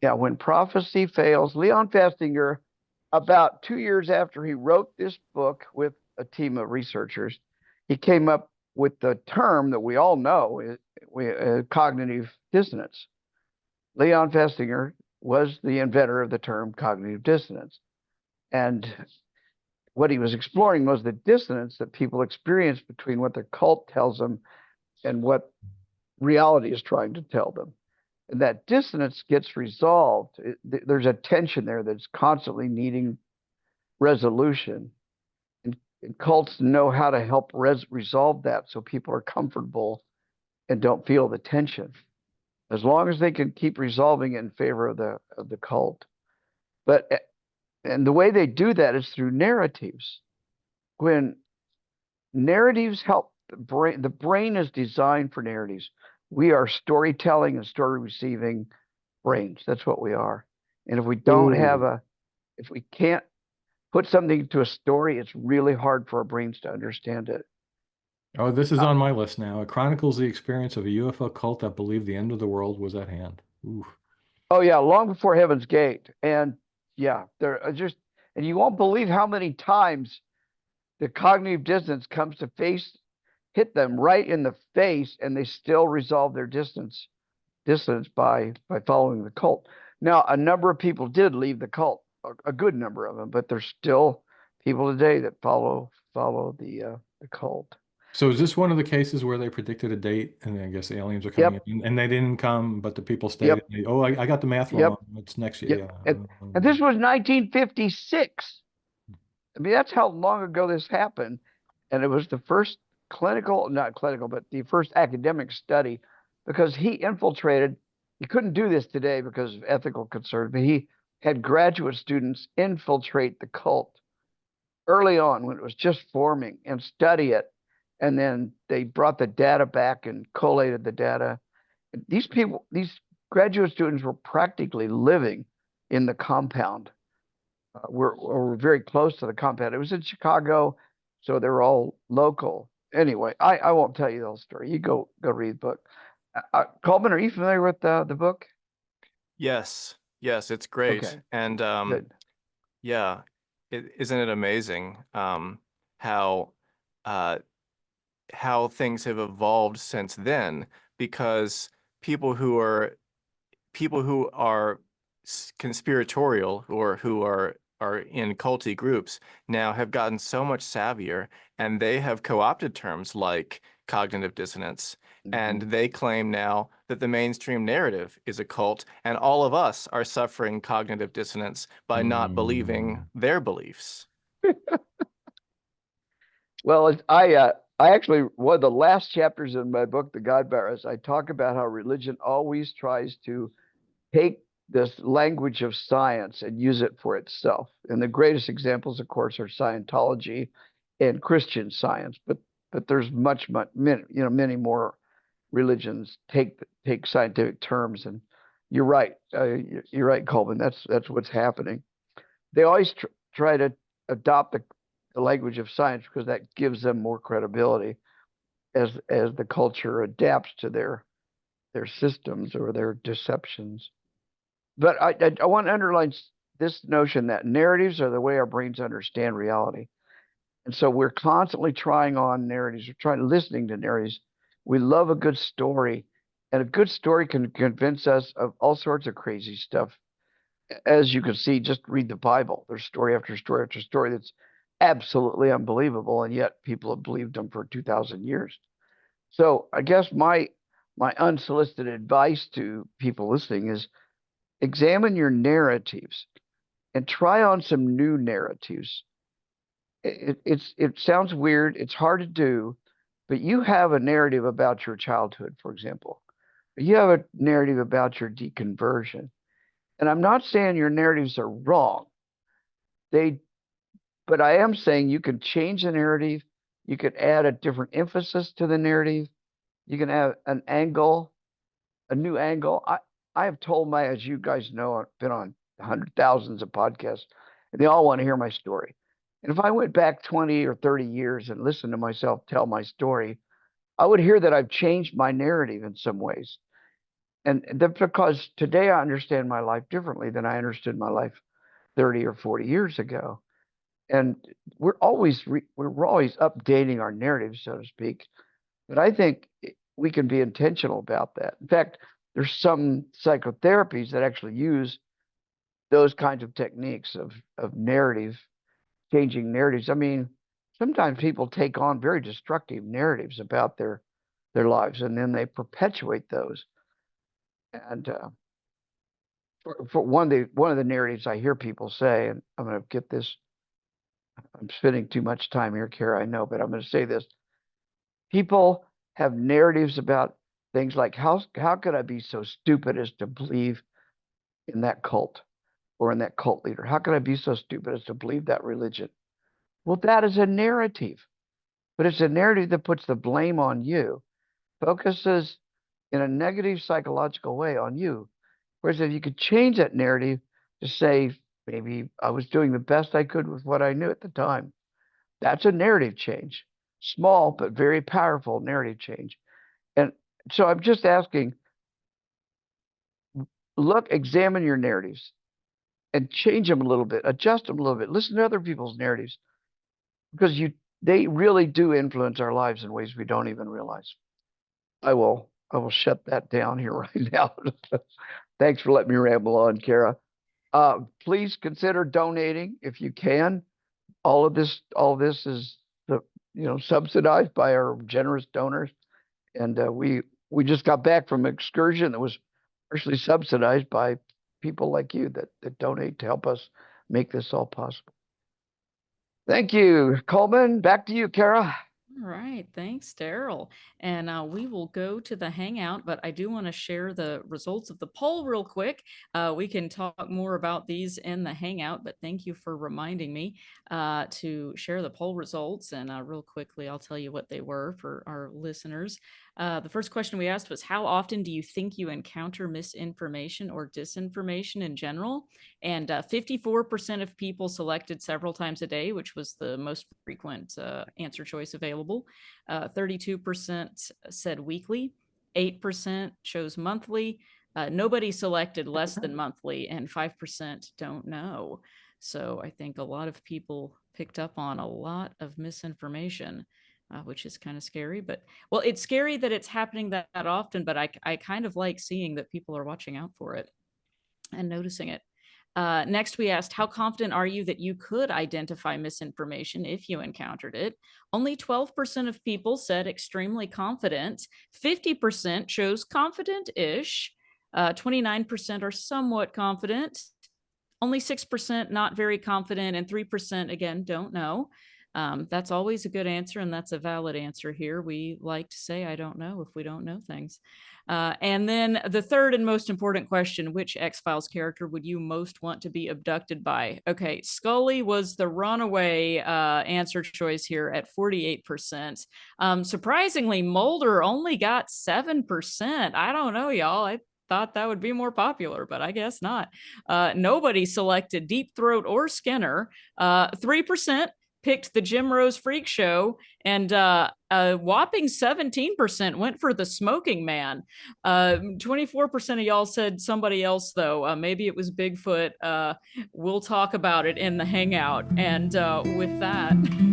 Yeah, When Prophecy Fails, Leon Festinger, about 2 years after he wrote this book with a team of researchers, he came up with the term that we all know, cognitive dissonance. Leon Festinger was the inventor of the term cognitive dissonance. And what he was exploring was the dissonance that people experience between what the cult tells them and what reality is trying to tell them. And that dissonance gets resolved. There's a tension there that's constantly needing resolution. And cults know how to help resolve that so people are comfortable and don't feel the tension, as long as they can keep resolving it in favor of the cult. And the way they do that is through narratives. When narratives help the brain is designed for narratives. We are storytelling and story receiving brains. That's what we are. And if we don't if we can't put something into a story, it's really hard for our brains to understand it. Oh, this is on my list now. It chronicles the experience of a UFO cult that believed the end of the world was at hand. Oof. Oh yeah, long before Heaven's Gate. And yeah, and you won't believe how many times the cognitive dissonance comes to hit them right in the face, and they still resolve their dissonance by following the cult. Now, a number of people did leave the cult, a good number of them, but there's still people today that follow the cult. So is this one of the cases where they predicted a date, and I guess aliens are coming in, and they didn't come, but the people stayed? Yep. I got the math wrong. It's next year. Yep. Yeah. And this was 1956. I mean, that's how long ago this happened. And it was the first not clinical, but the first academic study, because he infiltrated. You couldn't do this today because of ethical concerns, but he had graduate students infiltrate the cult early on when it was just forming and study it. And then they brought the data back and collated the data. These graduate students were practically living in the compound. We're very close to the compound. It was in Chicago, so they're all local. Anyway, I won't tell you the whole story. You go read the book. Coleman, are you familiar with the book? Yes, it's great. Okay. And Good. yeah, isn't it amazing how things have evolved since then? Because people who are conspiratorial, or who are in culty groups, now have gotten so much savvier, and they have co-opted terms like cognitive dissonance, and they claim now that the mainstream narrative is a cult, and all of us are suffering cognitive dissonance by not believing their beliefs. Well, I actually, one of the last chapters in my book, The God Virus, I talk about how religion always tries to take this language of science and use it for itself. And the greatest examples, of course, are Scientology and Christian Science. But there's many more religions take scientific terms. And you're right. You're right, Coleman. That's what's happening. They always try to adopt the language of science because that gives them more credibility as the culture adapts to their systems or their deceptions. But I want to underline this notion that narratives are the way our brains understand reality. And so we're constantly trying on narratives. We're listening to narratives. We love a good story, and a good story can convince us of all sorts of crazy stuff. As you can see, just read the Bible. There's story after story after story that's absolutely unbelievable, and yet people have believed them for 2,000 years. So I guess my unsolicited advice to people listening is examine your narratives and try on some new narratives. It sounds weird. It's hard to do, but you have a narrative about your childhood, for example. You have a narrative about your deconversion. And I'm not saying your narratives are wrong. But I am saying you can change the narrative. You could add a different emphasis to the narrative. You can add an angle, a new angle. I have told as you guys know, I've been on thousands of podcasts, and they all want to hear my story. And if I went back 20 or 30 years and listened to myself tell my story, I would hear that I've changed my narrative in some ways. And that's because today I understand my life differently than I understood my life 30 or 40 years ago. And we're always updating our narrative, so to speak. But I think we can be intentional about that. In fact, there's some psychotherapies that actually use those kinds of techniques of narrative, changing narratives. I mean, sometimes people take on very destructive narratives about their lives, and then they perpetuate those. And for one of the narratives I hear people say, and I'm going to get this. I'm spending too much time here, Kara, I know, but I'm going to say this. People have narratives about things like how could I be so stupid as to believe in that cult or in that cult leader? How could I be so stupid as to believe that religion? Well, that is a narrative, but it's a narrative that puts the blame on you, focuses in a negative psychological way on you. Whereas if you could change that narrative to say, maybe I was doing the best I could with what I knew at the time, that's a narrative change. Small, but very powerful narrative change. And so I'm just asking, examine your narratives and change them a little bit, adjust them a little bit, listen to other people's narratives, because they really do influence our lives in ways we don't even realize. I will shut that down here right now. Thanks for letting me ramble on, Kara. Please consider donating if you can. All of this is subsidized by our generous donors, and we just got back from an excursion that was partially subsidized by people like you that donate to help us make this all possible. Thank you, Coleman. Back to you, Kara. All right, thanks, Daryl. And we will go to the Hangout, but I do want to share the results of the poll real quick. We can talk more about these in the Hangout, but thank you for reminding me to share the poll results. And real quickly, I'll tell you what they were for our listeners. The first question we asked was, how often do you think you encounter misinformation or disinformation in general? And 54% of people selected several times a day, which was the most frequent answer choice available. 32% said weekly, 8% chose monthly. Nobody selected less than monthly, and 5% don't know. So I think a lot of people picked up on a lot of misinformation, which is kind of scary. But, well, it's scary that it's happening that often, but I kind of like seeing that people are watching out for it and noticing it. Next, we asked, how confident are you that you could identify misinformation if you encountered it? Only 12% of people said extremely confident. 50% chose confident-ish. 29% are somewhat confident. Only 6% not very confident, and 3%, again, don't know. That's always a good answer, and that's a valid answer here. We like to say, I don't know, if we don't know things. And then the third and most important question, which X-Files character would you most want to be abducted by? Okay, Scully was the runaway answer choice here at 48%. Surprisingly, Mulder only got 7%. I don't know, y'all. I thought that would be more popular, but I guess not. Nobody selected Deep Throat or Skinner. 3% picked the Jim Rose Freak Show, and a whopping 17% went for the Smoking Man. 24% of y'all said somebody else, though. Maybe it was Bigfoot. We'll talk about it in the Hangout. And with that...